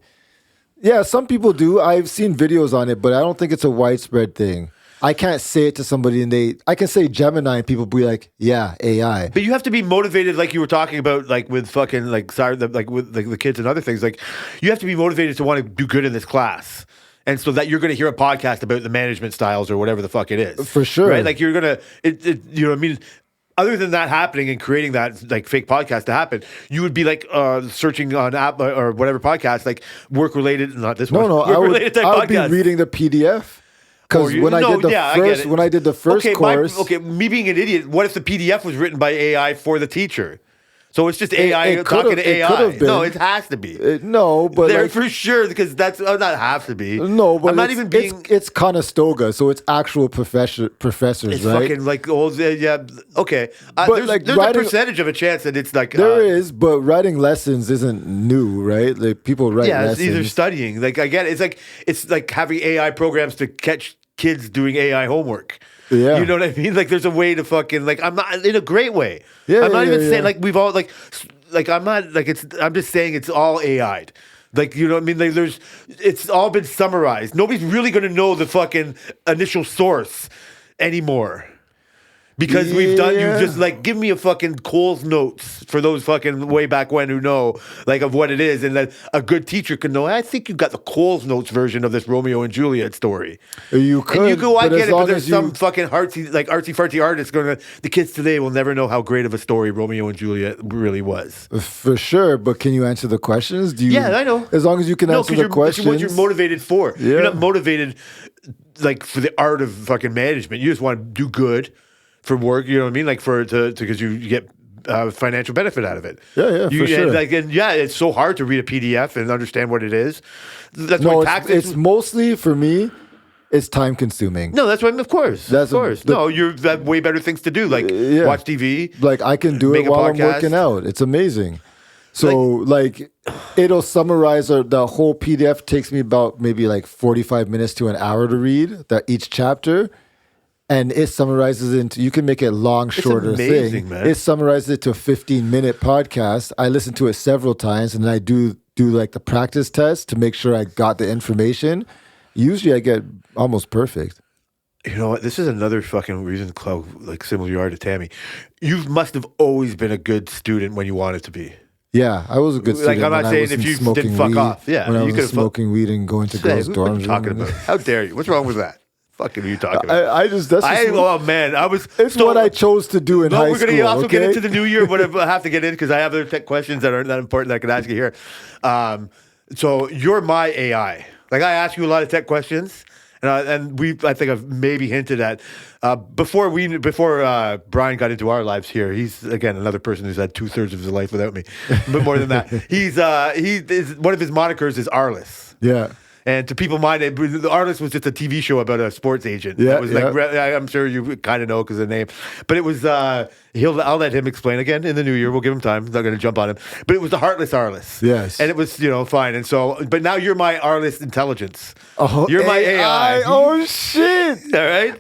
yeah, some people do. I've seen videos on it, but I don't think it's a widespread thing. I can't say it to somebody and I can say Gemini and people be like, yeah, AI.
But you have to be motivated, like you were talking about, like with fucking like with like the kids and other things. Like you have to be motivated to want to do good in this class, and so that you're going to hear a podcast about the management styles or whatever the fuck it is.
For sure.
right? Like you're gonna, you know what I mean. Other than that happening and creating that like fake podcast to happen, you would be like searching on app or whatever podcast, like work related, not this one.
No,
work
I would
related type
I would be
podcast.
reading the PDF. Because
Or
when I did the
I get
first
it.
when I did the first course,
me being an idiot, what if the PDF was written by AI for the teacher? So it's just AI
it
talking
could've-
to
it
AI.
could've been.
No, it has to be.
no, but
There
like,
for sure, because that's not have to be.
no, but
I'm not
it's,
even being.
it's Conestoga, so it's actual professors,
It's
right?
fucking like old. Yeah, okay.
But, like,
there's a
writing-
percentage of a chance that it's like
There is, but writing lessons isn't new, right? Like people write
Yeah,
lessons.
it's either studying. Like I get it. It's like having AI programs to catch kids doing AI homework.
Yeah.
You know what I mean? Like there's a way to fucking like I'm not in a great way.
Yeah,
I'm not
yeah,
even
yeah,
saying
yeah.
like we've all like I'm not like I'm just saying it's all AI'd. Like you know what I mean? Like it's all been summarized. Nobody's really gonna know the fucking initial source anymore. Because we've done, you
Yeah.
just like, give me a fucking Cole's notes for those fucking way back when who know, like, of what it is. And then a good teacher can know, I think you got the Cole's notes version of this Romeo and Juliet story.
You could,
And you go, I
but
get
as
it, but
long
there's
as you-
some fucking artsy-fartsy artist going to, the kids today will never know how great of a story Romeo and Juliet really was.
for sure. But can you answer the questions? Do you?
Yeah, I know.
As long as you can answer the
you're,
questions.
what you're motivated for. You're
Yeah.
not motivated like for the art of fucking management. You just want to do good for work. You know what I mean? Like because you get financial benefit out of it.
Yeah, for sure.
And it's so hard to read a PDF and understand what it is. That's
No,
why
it's,
tax.
it's mostly for me. It's time consuming.
no, that's why. Of course,
That's
of course. No, you have way better things to do, like
Yeah.
watch TV.
Like I can do
Make
it
a
while I'm
podcast.
working out. It's amazing. So like it'll summarize the whole PDF takes me about maybe like 45 minutes to an hour to read that each chapter. and it summarizes into. You can make it long, shorter
amazing,
thing.
man.
It summarizes it to a 15-minute podcast. I listen to it several times, and I do like the practice test to make sure I got the information. Usually, I get almost perfect.
You know what? This is another fucking reason, Chloe, like similar you are to Tammy. You must have always been a good student when you wanted to be.
Yeah, I was a good
Like,
student.
I'm not
when I
saying
wasn't
if you
smoking
didn't fuck
weed,
off. Yeah,
when I
you
was
could've
smoking weed and going to girls'
What are
dorms.
you talking about? How dare you? What's wrong with that? Fucking are you talking about?
I just that's just,
Oh man, I was.
it's what I chose to do in
No,
high
we're
school.
going to also get
okay?
into the new year, but I have to get in because I have other tech questions that aren't that important that I can ask you here. So you're my AI. Like I ask you a lot of tech questions, and I think I've maybe hinted at before Brian got into our lives here. He's again another person who's had 2/3 of his life without me, but more than that, he is one of his monikers is Arliss.
Yeah.
And to people minded, the Arliss was just a TV show about a sports agent.
Yeah,
It was I'm sure you kind of know because of the name. But it was, I'll let him explain again in the new year. We'll give him time. I'm not going to jump on him. But it was the Heartless Arliss.
Yes.
And it was, fine. And so, but now you're my Arliss intelligence.
Oh,
You're my AI.
Oh shit!
All right?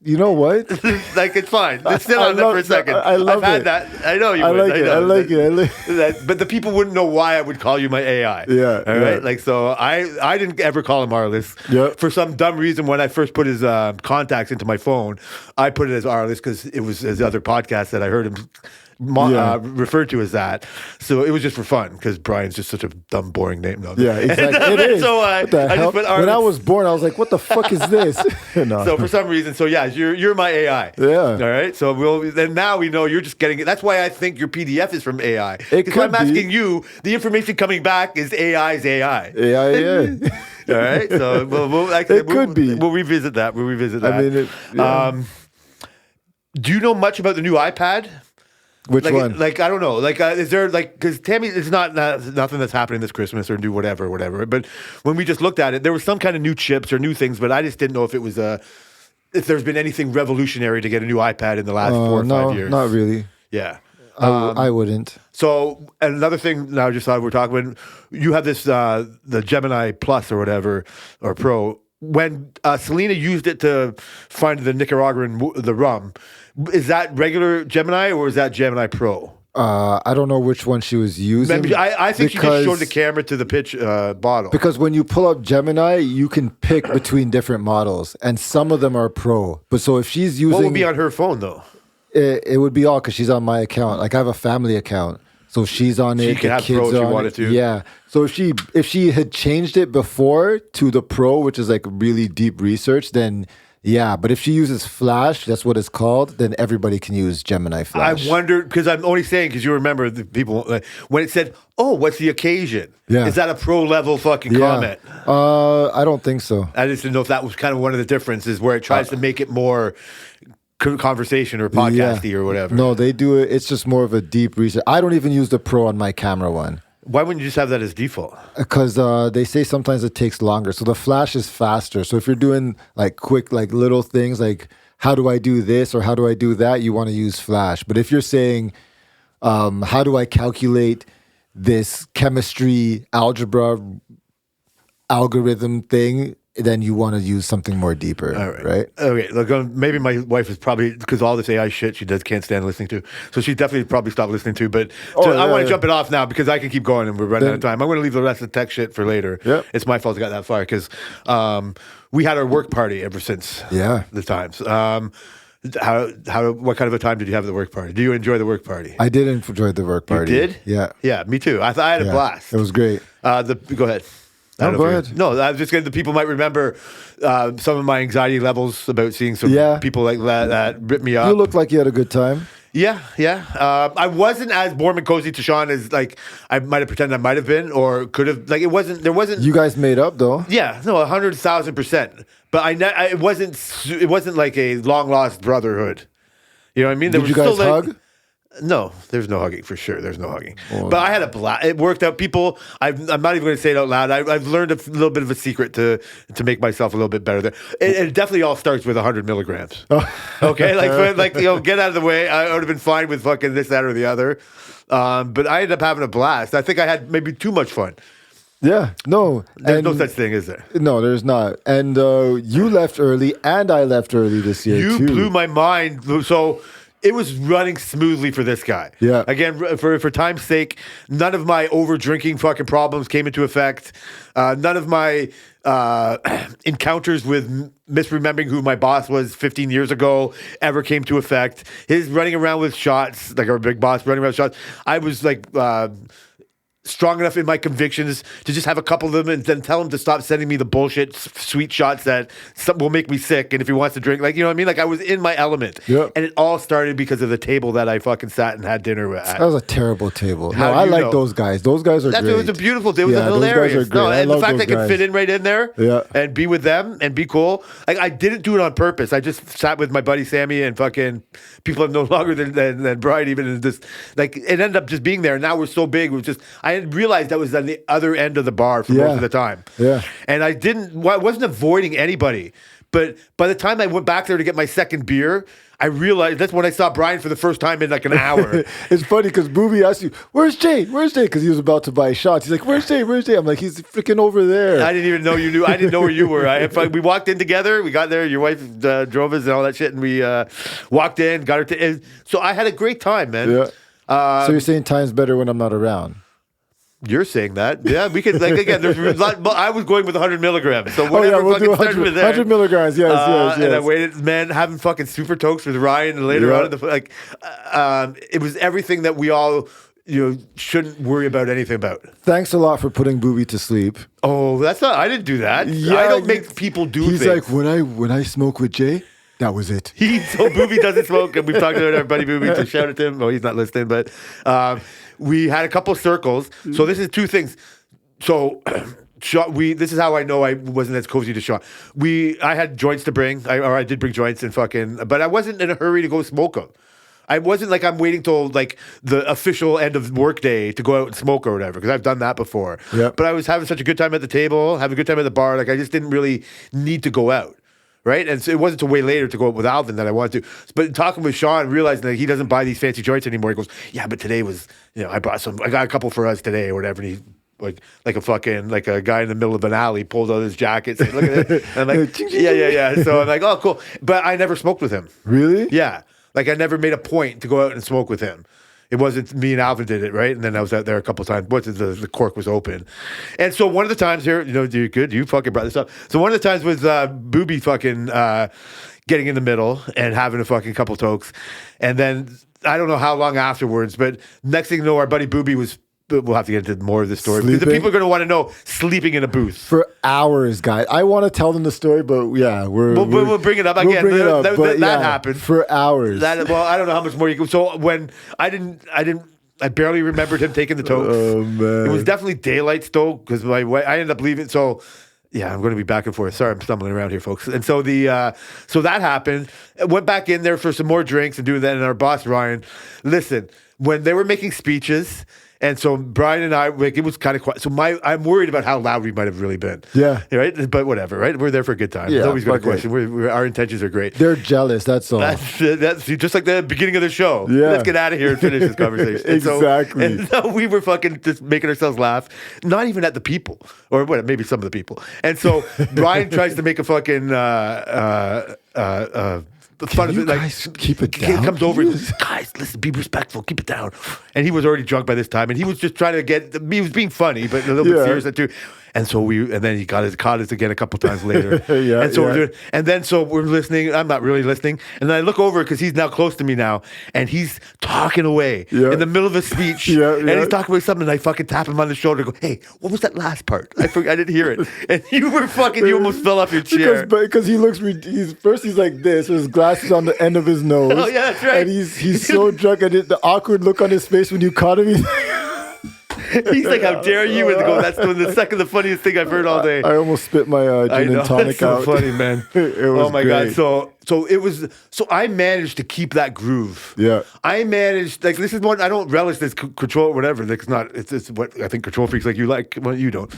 You know what?
Like, it's fine. Let's sit
I
on that for a
love-
second.
I love
I've had
it.
that. I know you
I
would.
like it.
know.
I like it.
But the people wouldn't know why I would call you my AI.
Yeah,
All right.
yeah.
Like, so I didn't ever call him Arliss.
Yep.
For some dumb reason, when I first put his contacts into my phone, I put it as Arliss because it was his other podcast that I heard him
Yeah.
referred to as that. So it was just for fun because Brian's just such a dumb, boring name. No.
Yeah, exactly.
And,
It is.
So
What the
I
hell?
just put
When I
Arliss.
was born, I was like, "What the fuck is this?" No.
So for some reason, you're my AI.
Yeah.
All right. So then now we know you're just getting it. That's why I think your PDF is from AI.
It
Because
could
I'm
be.
asking you, the information coming back is AI's AI.
yeah.
All right. So
It could be.
We'll revisit that.
I mean, yeah.
Do you know much about the new iPad?
Which
Like,
one?
like I don't know. Like, is there like because Tammy, it's not nothing that's happening this Christmas or do whatever. But when we just looked at it, there was some kind of new chips or new things. But I just didn't know if it was if there's been anything revolutionary to get a new iPad in the last 4 or 5 years.
Not really.
Yeah.
I wouldn't.
So another thing now, I just thought we're talking about. You have this the Gemini Plus or whatever or Pro. When Selena used it to find the Nicaraguan the rum, is that regular Gemini or is that Gemini Pro?
I don't know which one she was using.
Maybe, I think she just showed the camera to the pitch bottle.
Because when you pull up Gemini, you can pick between different models, and some of them are Pro. But so if she's using,
What would be on her phone though?
it would be all because she's on my account. Like I have a family account, so she's on it.
She can
the
have
kids
Pro if she
are on
wanted
it.
to.
Yeah. So if she had changed it before to the Pro, which is like really deep research, then yeah. But if she uses Flash, that's what it's called, then everybody can use Gemini Flash.
I wondered because I'm only saying because you remember the people when it said, "Oh, what's the occasion?"
Yeah.
Is that a pro level fucking
Yeah.
comment?
I don't think so.
I just didn't know if that was kind of one of the differences where it tries to make it more conversation or podcasty or whatever.
No, they do it. It's just more of a deep research. I don't even use the Pro on my camera one.
Why wouldn't you just have that as default?
Because they say sometimes it takes longer. So the Flash is faster. So if you're doing like quick, like little things like how do I do this or how do I do that, you want to use Flash. But if you're saying how do I calculate this chemistry algebra algorithm thing, then you want to use something more deeper, right?
Okay, look, maybe my wife is probably, because all this AI shit she does can't stand listening to. So she definitely probably stopped listening to. But I want to jump it off now because I can keep going and we're running out of time. I'm going to leave the rest of the tech shit for later.
Yep.
It's my fault I got that far because we had our work party ever since the times. What kind of a time did you have at the work party? Do you enjoy the work party?
I did enjoy the work party.
You did?
Yeah.
Yeah, me too. I had a blast.
It was great.
Go ahead. I don't
No,
know
go
if
ahead.
you're- No, I was just going to, the people might remember some of my anxiety levels about seeing some people like that rip me up.
You looked like you had a good time.
Yeah. I wasn't as warm and cozy to Sean as like I might have pretended I might have been or could have. Like there wasn't.
You guys made up though.
Yeah, no, 100,000%. But it wasn't like a long lost brotherhood. You know what I mean?
Did you guys hug?
No, there's no hugging for sure. There's no hugging. But I had a blast. It worked out. People, I'm not even going to say it out loud. I've learned a little bit of a secret to make myself a little bit better there. It definitely all starts with 100 milligrams. Okay, get out of the way. I would have been fine with fucking this, that, or the other. But I ended up having a blast. I think I had maybe too much fun.
Yeah, no.
There's no
and-
such thing, is there?
No, there's not. And you left early, and I left early this year
You
too.
blew my mind. So it was running smoothly for this guy.
Yeah.
Again, for time's sake, none of my over drinking fucking problems came into effect. None of my encounters with misremembering who my boss was 15 years ago ever came to effect. His running around with shots, like our big boss running around with shots. I was like strong enough in my convictions to just have a couple of them and then tell him to stop sending me the bullshit sweet shots that will make me sick. And if he wants to drink, like, you know what I mean? Like, I was in my element.
Yeah.
And it all started because of the table that I fucking sat and had dinner at.
That was a terrible table.
How
No,
do
I
you
like
know?
those guys. Those guys are
It
great.
was a beautiful. It was
Yeah, those guys are
hilarious.
great.
No,
I
and the
love
fact
those
I could
guys.
fit in right in there,
Yeah.
and be with them and be cool. Like, I didn't do it on purpose. I just sat with my buddy Sammy and fucking people I'm no longer than Brian even. And just like it ended up just being there. And now we're so big. It was just I had realized that was on the other end of the bar for most
Yeah.
of the time.
Yeah.
And I wasn't avoiding anybody. But by the time I went back there to get my second beer, I realized that's when I saw Brian for the first time in like an hour.
It's funny because Booby asked you, "Where's Jay? Where's Jay?" Because he was about to buy shots. He's like, "Where's Jay? Where's Jay?" I'm like, "He's freaking over there."
I didn't even know you knew. I didn't know where you were. We walked in together. We got there. Your wife drove us and all that shit, and we walked in, got her. And so I had a great time, man.
Yeah. So you're saying time's better when I'm not around?
You're saying that, yeah? We could like again. There's a lot, I was going with 100 milligrams, so
Oh
whatever
yeah, we'll do
fucking started
100,
with there.
100 milligrams. Yes, yes, yes.
And I waited, man, having fucking super tokes with Ryan, and later
Yeah.
on, it was everything that we all shouldn't worry about anything about.
Thanks a lot for putting Booby to sleep.
Oh, that's not. I didn't do that. I don't make people do
He's
things.
like, when I smoke with Jay, that was it.
So Booby doesn't smoke, and we've talked about our buddy Booby to shout at him. Oh, he's not listening, but we had a couple circles. So this is two things. So this is how I know I wasn't as cozy to Sean. I had joints to bring, I did bring joints and but I wasn't in a hurry to go smoke them. I wasn't like I'm waiting till like the official end of work day to go out and smoke or whatever, because I've done that before.
Yep.
But I was having such a good time at the table, having a good time at the bar. Like I just didn't really need to go out. Right. And so it wasn't until way later to go out with Alvin that I wanted to. But talking with Sean, realizing that he doesn't buy these fancy joints anymore, he goes, "Yeah, but today was, I got a couple for us today or whatever." And he like a guy in the middle of an alley pulled out his jacket, said, "Look at it." And I'm like, yeah. So I'm like, "Oh, cool." But I never smoked with him.
Really?
Yeah. Like I never made a point to go out and smoke with him. It wasn't me and Alvin did it, right? And then I was out there a couple of times. The cork was open. And so one of the times here, you're good. You fucking brought this up. So one of the times was Booby fucking getting in the middle and having a fucking couple tokes. And then I don't know how long afterwards, but next thing you know, our buddy Booby was, we'll have to get into more of the story. Because the
Sleeping?
people are going to want to know, sleeping in a booth.
For hours, guys. I want to tell them the story, but yeah,
We'll bring it up
we'll
again.
bring it up,
That
but yeah,
happened.
for hours.
I don't know how much more you can. So when I barely remembered him taking the tokes.
Oh, man.
It was definitely daylight still because I ended up leaving. So yeah, I'm going to be back and forth. Sorry, I'm stumbling around here, folks. And so so that happened. I went back in there for some more drinks and doing that. And our boss Ryan, listen, when they were making speeches. And so Brian and I, like, it was kind of quiet. So I'm worried about how loud we might have really been.
Yeah.
Right? But whatever, right? We're there for a good time.
Yeah,
It's always been a
fuck it.
question. Our intentions are great.
They're jealous, that's all.
That's just like the beginning of the show.
Yeah.
Let's get out of here and finish this conversation.
Exactly.
And so we were fucking just making ourselves laugh, not even at the people, or what? Maybe some of the people. And so Brian tries to make a fucking fun of
you
it. Like,
guys keep it
he
down,
comes over and
please?
goes, "Guys, listen, be respectful, keep it down." And he was already drunk by this time, and he was just trying to he was being funny, but a little bit
Yeah.
serious too. And so then he caught us again a couple times later.
Yeah,
and so
yeah.
we're listening. I'm not really listening. And then I look over because he's now close to me now, and he's talking away
Yeah.
in the middle of a speech.
Yeah,
and
yeah.
he's talking about something, and I fucking tap him on the shoulder and go, "Hey, what was that last part? I didn't hear it." And you almost fell off your chair.
Because he looks, he's like this, with his glasses on the end of his nose.
Oh, yeah, that's right.
And he's so drunk, and the awkward look on his face when you caught him.
He's like, "How dare you?" And go, "That's the funniest thing I've heard all day."
I almost spit my
I
gin
know,
and tonic
that's so
out.
funny, man.
It was
oh my
great.
god! So it was. So I managed to keep that groove.
Yeah.
I managed. Like, this is one I don't relish. This control or whatever. Like, it's not. It's what I think control freaks like you like. Well, you don't.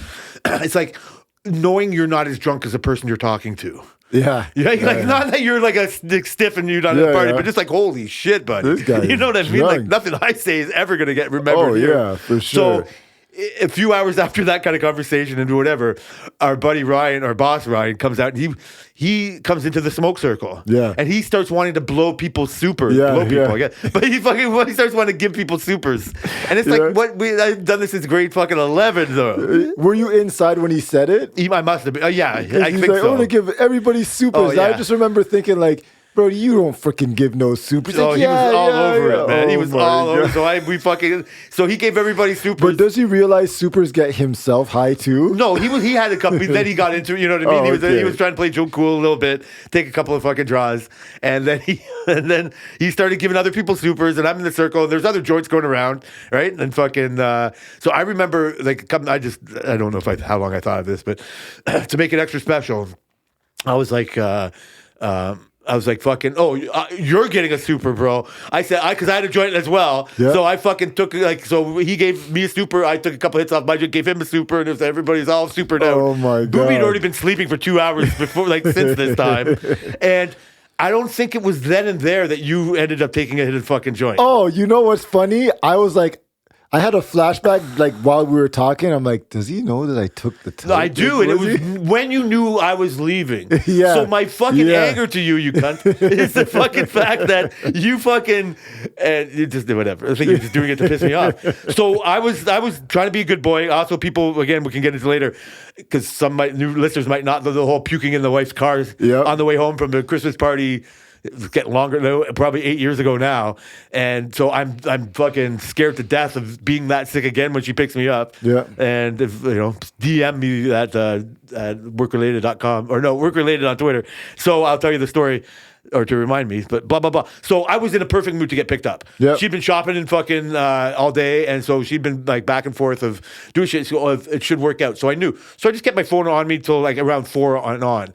It's like knowing you're not as drunk as the person you're talking to.
Yeah.
Yeah, like not that you're like a stiff and you're not at
Yeah,
the party,
yeah.
but just like, holy shit, buddy.
This guy
You know what I
is
mean? Like
drunk.
nothing I say is ever gonna get remembered.
Oh,
here.
yeah, for sure.
So a few hours after that kind of conversation and whatever, our buddy Ryan, our boss Ryan, comes out and he comes into the smoke circle.
Yeah.
And he starts wanting to blow people's supers.
Yeah,
blow people,
yeah.
I guess. But he starts wanting to give people supers. And it's like, I've done this since grade fucking 11, though.
Were you inside when he said it?
I must have been. Yeah, I
He's
think
like,
so.
I want to give everybody supers.
Oh, yeah.
I just remember thinking like, bro, you don't freaking give no supers.
Oh,
Like,
he was all over
yeah.
it, man. He
Oh
was
my
all over.
God.
So he gave everybody supers.
But does he realize supers get himself high too?
No, he had a couple. Then he got into it. You know what I mean?
Oh,
He was
okay.
trying to play Joe Cool a little bit, take a couple of fucking draws, and then he started giving other people supers, and I'm in the circle, and there's other joints going around, right? And fucking. So I remember like I don't know how long I thought of this, but to make it extra special, I was like. Fucking, you're getting a super, bro. I said, because I had a joint as well.
Yeah.
So I fucking took, so he gave me a super. I took a couple hits off my joint, gave him a super, and everybody's all supered out.
Oh, my
Booby had
God.
already been sleeping for 2 hours before, since this time. And I don't think it was then and there that you ended up taking a hit of fucking joint.
Oh, you know what's funny? I was like, I had a flashback like while we were talking. I'm like, does he know that I took the time?
No, I do, and it was when you knew I was leaving.
Yeah.
So my fucking
Yeah.
anger to you cunt, is the fucking fact that you fucking and you just whatever. I think you're just doing it to piss me off. So I was trying to be a good boy. Also, people again, we can get into later because some new listeners might not know the whole puking in the wife's cars
Yep.
on the way home from the Christmas party. It's getting longer though, probably 8 years ago now, and so I'm fucking scared to death of being that sick again when she picks me up.
Yeah.
And if DM me at workrelated.com or no, workrelated on Twitter. So I'll tell you the story or to remind me, but blah blah blah. So I was in a perfect mood to get picked up.
Yep.
She'd been shopping and fucking all day, and so she'd been like back and forth of doing shit. So it should work out. So I knew. So I just kept my phone on me till like around 4 on.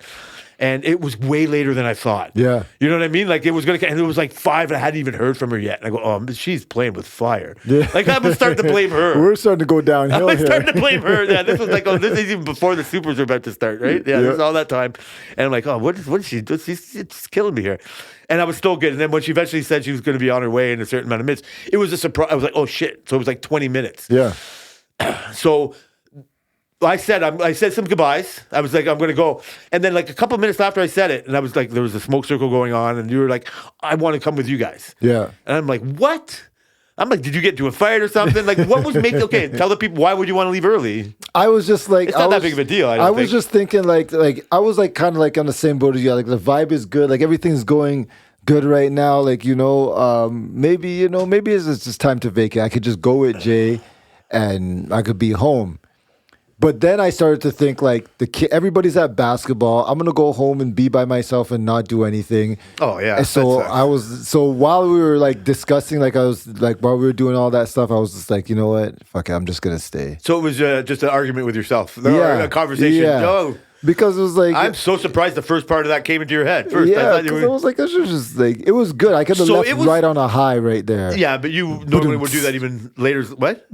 And it was way later than I thought.
Yeah.
You know what I mean? Like it was and it was like 5 and I hadn't even heard from her yet. And I go, oh, she's playing with fire.
Yeah.
Like I was starting to blame her.
We're starting to go
I
downhill
was
here.
starting to blame her. Yeah, this was like, this is even before the supers were about to start, right? Yeah, this is all that time. And I'm like, oh, what is she doing? She's killing me here. And I was still good. And then when she eventually said she was going to be on her way in a certain amount of minutes, it was a surprise. I was like, oh shit. So it was like 20 minutes.
Yeah.
So I said some goodbyes. I was like, I'm going to go. And then like a couple minutes after I said it, and I was like, there was a smoke circle going on, and you were like, I want to come with you guys.
Yeah.
And I'm like, what? I'm like, did you get into a fight or something? Like, what was making, okay, tell the people, why would you want to leave early?
I was just like,
It's not that big of a deal, I don't
was
think.
just thinking like I was like kind of like on the same boat as you. Like the vibe is good. Like everything's going good right now. Like, maybe it's just time to vacate. I could just go with Jay and I could be home. But then I started to think like everybody's at basketball. I'm gonna go home and be by myself and not do anything.
Oh, yeah,
And so
that sucks.
so while we were like discussing, while we were doing all that stuff, I was just like, you know what? Fuck it, I'm just gonna stay.
So it was just an argument with yourself. Or a conversation.
Yeah.
Oh,
Because it was like
I'm so surprised the first part of that came into your head first. I
yeah,
thought you
because
were-
I was like, I should just like it was good. I could have
So
left
it was-
right on a high right there.
yeah, but you normally would do that even later. What?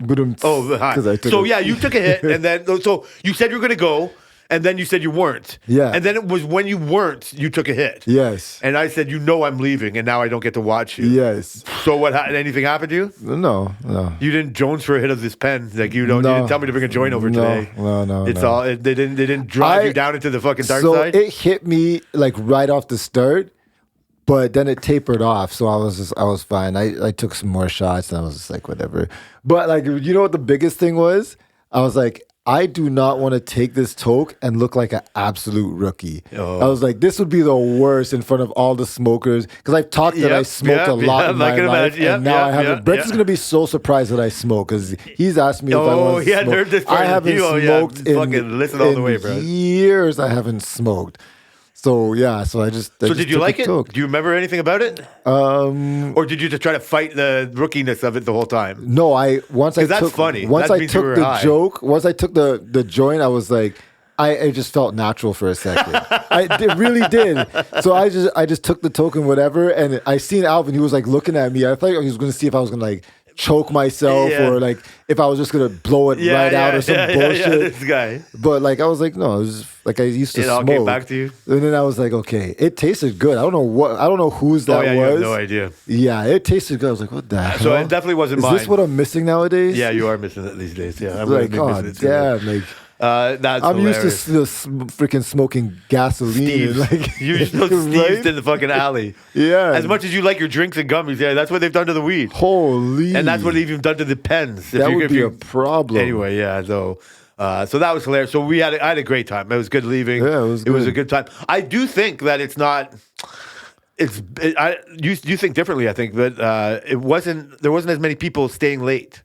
Oh, the high.
'Cause I took
So
it.
yeah, you took a hit, and then so you said you were going to go, and then you said you weren't.
Yeah.
And then it was when you weren't, you took a hit.
Yes.
And I said, I'm leaving, and now I don't get to watch you.
Yes.
So what? Anything happened to you?
No.
You didn't Jones for a hit of this pen. Like you didn't tell me to bring a joint over today.
No.
It's all. They didn't drive you down into the fucking dark
so
side.
it hit me like right off the start, but then it tapered off. So I was fine. I took some more shots and I was just like, whatever. But like, you know what the biggest thing was? I was like, I do not want to take this toke and look like an absolute rookie.
Oh.
I was like, this would be the worst in front of all the smokers because I've talked that I smoked a lot in my life, and now I haven't. Brett's gonna be so surprised that I smoke because he's asked me if I want to
he hadn't
smoke.
heard this part.
I haven't smoked in
fucking listen all the way, bro.
years. I haven't smoked. So yeah, so I just
Did you
took
like
a
it?
toke.
Do you remember anything about it? Or did you just try to fight the rookiness of it the whole time?
No, once I
'Cause that's
took
funny.
Once
That
I
means you
took
were
the
high.
joke, once I took the joint, I was like, I just felt natural for a second. It really did. So I just took the token, whatever, and I seen Alvin. He was like looking at me. I thought he was going to see if I was going to like choke myself
Yeah.
or like if I was just gonna blow it right out or some bullshit.
This guy.
But like I was like, no, it was like I used to
It all
smoke.
came back to you?
And then I was like, okay, it tasted good. I don't know whose that
Oh yeah, you
was.
have no idea.
Yeah, it tasted good. I was like, what the hell?
So it definitely wasn't
Is
mine.
this what I'm missing nowadays?
Yeah, you are missing it these days. Yeah, I'm
Like,
really
oh
missing it too.
damn, like
That's
I'm
hilarious.
used to freaking smoking gasoline.
Steve's.
Like,
You know Steve's
right?
in the fucking alley.
Yeah.
As much as you like your drinks and gummies, yeah, that's what they've done to the weed.
Holy.
And that's what they've even done to the pens.
That would be a problem.
Anyway, yeah, so that was hilarious. So I had a great time. It was good leaving.
Yeah, it was
It was a
good.
good time. I do think that it's not. You think differently. I think, but it wasn't. There wasn't as many people staying late.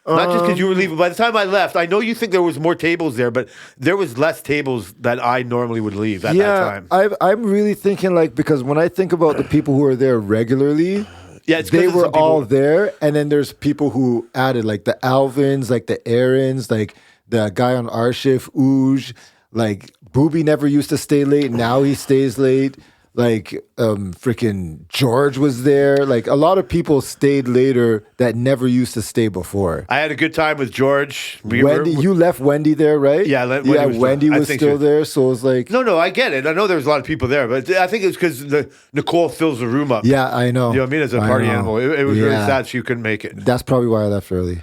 Not just because you were leaving. By the time I left, I know you think there was more tables there, but there was less tables that I normally would leave at that time.
I'm really thinking like because when I think about the people who are there regularly,
Yeah, it's 'cause
they
of
were
some people-
all there, and then there's people who added like the Alvins, like the Aarons, like the guy on our shift, Ooge, like Booby never used to stay late, now he stays late. Like freaking George was there. Like a lot of people stayed later that never used to stay before.
I had a good time with George.
Wendy, you left Wendy there, right?
Yeah, Wendy was still-
Wendy
I
was
think
still
she-
there. So it was like,
No, I get it. I know there was a lot of people there, but I think it's because Nicole fills the room up.
yeah, I know.
You know what I mean? As a
I
party
know.
animal. It was really
Yeah.
sad she couldn't make it.
That's probably why I left early.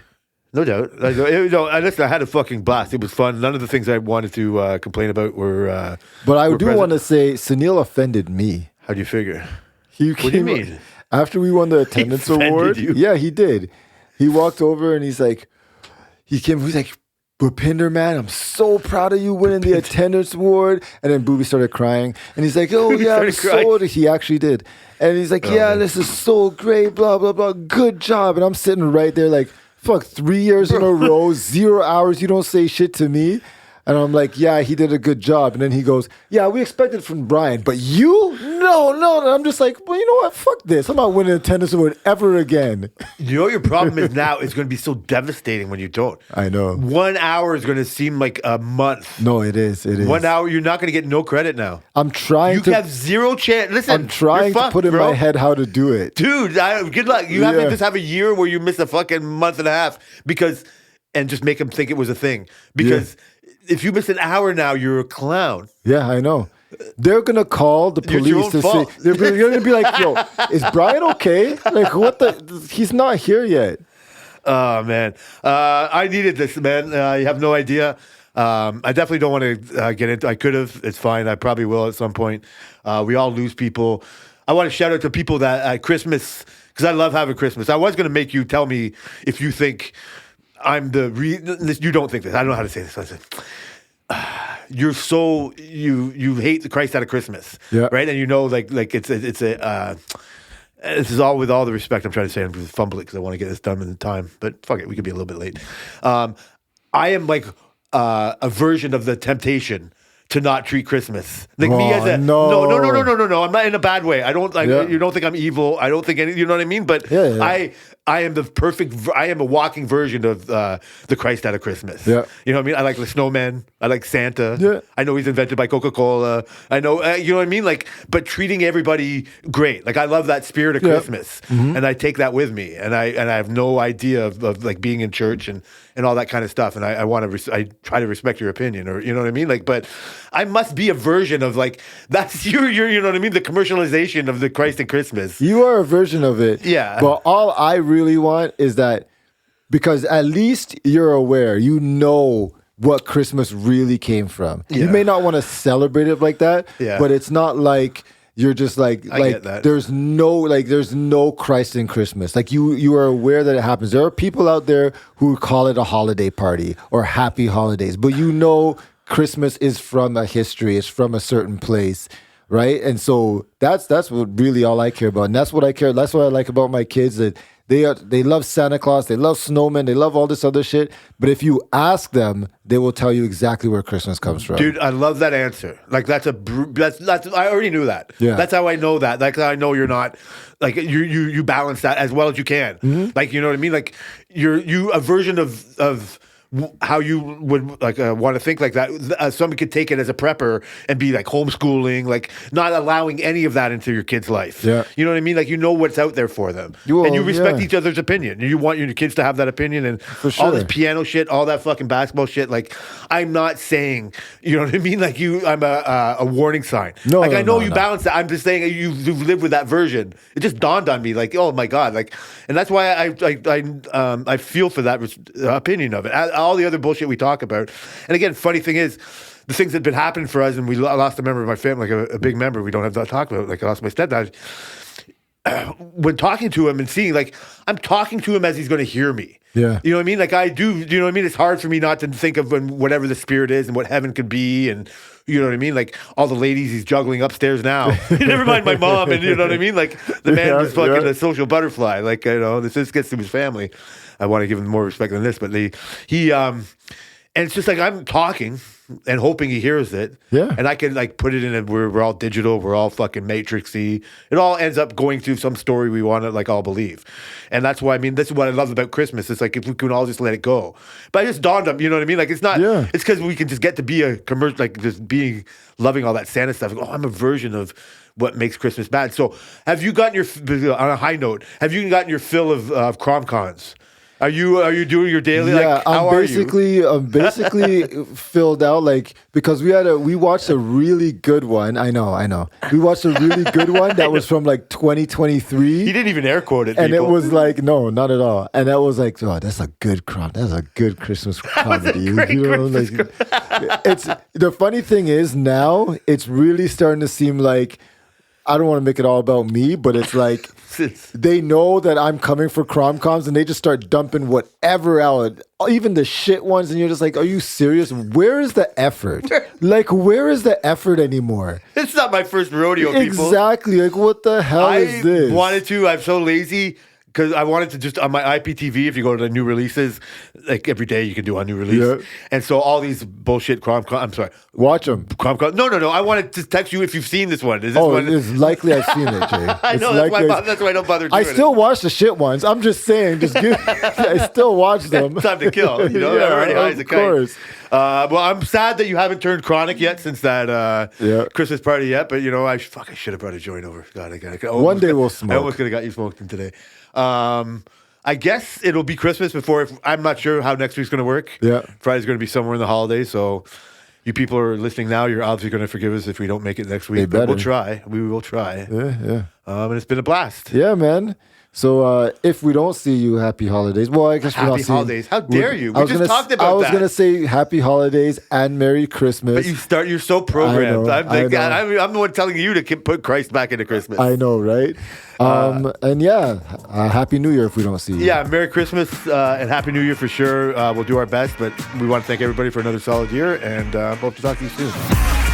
No doubt. Listen, I had a fucking blast. It was fun. None of the things I wanted to complain about were.
But I
were
do
present.
want to say Sunil offended me.
How do you figure?
He
What do you
came-
mean?
After we won the attendance
offended
award,
you?
yeah, he did. He walked over and he's like, he's like, Bhupinder, man, I'm so proud of you winning the attendance award. And then Booby started crying. And he's like, oh, yeah, I'm
started crying?
so... He actually did. And he's like, yeah, this is so great, blah, blah, blah. Good job. And I'm sitting right there like, fuck, 3 years in a row, 0 hours, you don't say shit to me. And I'm like, yeah, he did a good job. And then he goes, yeah, we expected from Brian, but you? No. And I'm just like, well, you know what? Fuck this. I'm not winning a attendance award ever again.
You know what your problem is now? It's going to be so devastating when you don't.
I know.
1 hour is going to seem like a month.
No, it is. It is.
1 hour, you're not going to get no credit now.
I'm trying
You
to.
have zero chance. Listen,
I'm trying
you're
to
fucked,
put in
bro.
my head how to do it.
Dude, good luck. You have to
Yeah.
just have a year where you miss a fucking month and a half and just make them think it was a thing. Because if you miss an hour now, you're a clown.
Yeah, I know. They're gonna call the
It's your
police
own
to
fault.
say they're gonna be like, "Yo, is Brian okay? Like, what the? He's not here yet."
Oh man, I needed this, man. You have no idea. I definitely don't want to get into. I could have. It's fine. I probably will at some point. We all lose people. I want to shout out to people that at Christmas, because I love having Christmas. I was going to make you tell me if you think I'm you don't think this. I don't know how to say this. Listen. You're so you hate the Christ out of Christmas,
Yeah.
right? And you know, like it's a. This is all with all the respect I'm trying to say. I'm just fumbling because I want to get this done in time. But fuck it, we could be a little bit late. I am like a version of the temptation to not treat Christmas. Like me as a
no.
no. I'm not in a bad way. I don't like
Yeah.
you don't think I'm evil. I don't think any. You know what I mean? But
Yeah.
I am the perfect. I am a walking version of the Christ out of Christmas.
Yeah.
You know what I mean? I like the snowman. I like Santa.
Yeah.
I know he's invented by Coca-Cola. I know, you know what I mean? Like, but treating everybody great. Like, I love that spirit of
Yeah.
Christmas, and I take that with me. And I have no idea of like being in church and all that kind of stuff. And I want to, I try to respect your opinion, or you know what I mean? Like, but I must be a version of like that's your you know what I mean? The commercialization of the Christ and Christmas.
You are a version of it.
Yeah.
But all I really want is that because at least you're aware, you know what Christmas really came from. You
Yeah.
may not want to celebrate it like that,
Yeah.
but it's not like you're just like
get that.
there's no Christ in Christmas. Like you are aware that it happens. There are people out there who call it a holiday party or happy holidays, but you know Christmas is from a history, it's from a certain place. Right. And so that's what really all I care about. And that's what I care. That's what I like about my kids, that they love Santa Claus, they love snowmen, they love all this other shit. But if you ask them, they will tell you exactly where Christmas comes from.
Dude, I love that answer. Like that's I already knew that.
Yeah.
That's how I know that. Like I know you're not like you balance that as well as you can.
Mm-hmm.
Like you know what I mean? Like you a version of how you would like want to think like that. Somebody could take it as a prepper and be like homeschooling, like not allowing any of that into your kid's life.
Yeah.
You know what I mean? Like, you know what's out there for them.
You
and you
will,
respect
yeah.
each other's opinion. You want your kids to have that opinion and
For
all this
sure.
piano shit, all that fucking basketball shit. Like, I'm not saying, you know what I mean? Like, I'm a warning sign.
No,
like,
no,
I know
no,
you
no.
balance that. I'm just saying you've lived with that version. It just dawned on me, like, oh my God. Like, and that's why I feel for that opinion of it. All the other bullshit we talk about. And again, funny thing is, the things that have been happening for us, and we lost a member of my family, like a big member we don't have to talk about, like I lost my stepdad. When talking to him and seeing, like, I'm talking to him as he's going to hear me.
Yeah.
You know what I mean? Like, I do, you know what I mean? It's hard for me not to think of whatever the spirit is and what heaven could be. And you know what I mean? Like, all the ladies he's juggling upstairs now. Never mind my mom. And you know what I mean? Like, the man
Yeah,
was fucking
yeah.
a social butterfly. Like, you know, this gets to his family. I want to give him more respect than this. But and it's just like I'm talking and hoping he hears it.
Yeah.
And I can like put it in we're all digital, we're all fucking matrixy. It all ends up going through some story we want to like all believe. And that's why, I mean, this is what I love about Christmas. It's like if we can all just let it go. But I just dawned on, you know what I mean? Like it's not,
Yeah.
it's because we can just get to be a commercial, like just being, loving all that Santa stuff. Oh, I'm a version of what makes Christmas bad. So have you gotten on a high note, have you gotten your fill of CromCons? Are you doing your daily?
Yeah,
like, how are you?
I'm basically filled out, like, because we watched a really good one. I know. We watched a really good one that was from like 2023.
He didn't even air quote it,
And it
people.
was like, no, not at all. And that was like, oh, that's a good That's a good Christmas comedy.
great
You know, like, it's the funny thing is now it's really starting to seem like, I don't want to make it all about me, but it's like they know that I'm coming for CromComs and they just start dumping whatever out, even the shit ones, and you're just like, are you serious? Where is the effort? Like, where is the effort anymore?
It's not my first rodeo, people.
Exactly. Like, what the hell is this?
I'm so lazy because I wanted to just on my IPTV. If you go to the new releases, like every day you can do a new release,
Yeah.
and so all these bullshit I'm sorry,
Watch them.
CromCon. No. I wanted to text you if you've seen this one. Is this
Oh,
one?
it's likely I've seen it, Jay.
I know that's why I don't bother doing
I still watch the shit ones. I'm just saying, I still watch them.
it. Time to kill. You know,
Yeah,
already high as a
of
kite.
course.
Well, I'm sad that you haven't turned chronic yet since that
Yeah.
Christmas party yet. But you know, I should have brought a joint over. God,
One day we'll
I
smoke.
almost could have got you smoking today. I guess it'll be Christmas before. I'm not sure how next week's going to work.
Yeah.
Friday's going to be somewhere in the holidays. So you people are listening now. You're obviously going to forgive us if we don't make it next week. But we'll
better.
try. We will try.
Yeah.
And it's been a blast.
Yeah, man. So if we don't see you, happy holidays. Well, I guess we're not
Happy
seeing-
holidays. How dare you? We
I was
just
gonna-
talked about
I was
that.
going to say happy holidays and Merry Christmas.
But you're so programmed.
I
I'm
know.
I'm the one telling you to put Christ back into Christmas.
I know, right? And yeah, happy New Year if we don't see you.
Yeah, Merry Christmas and Happy New Year for sure. We'll do our best, but we want to thank everybody for another solid year and hope to talk to you soon.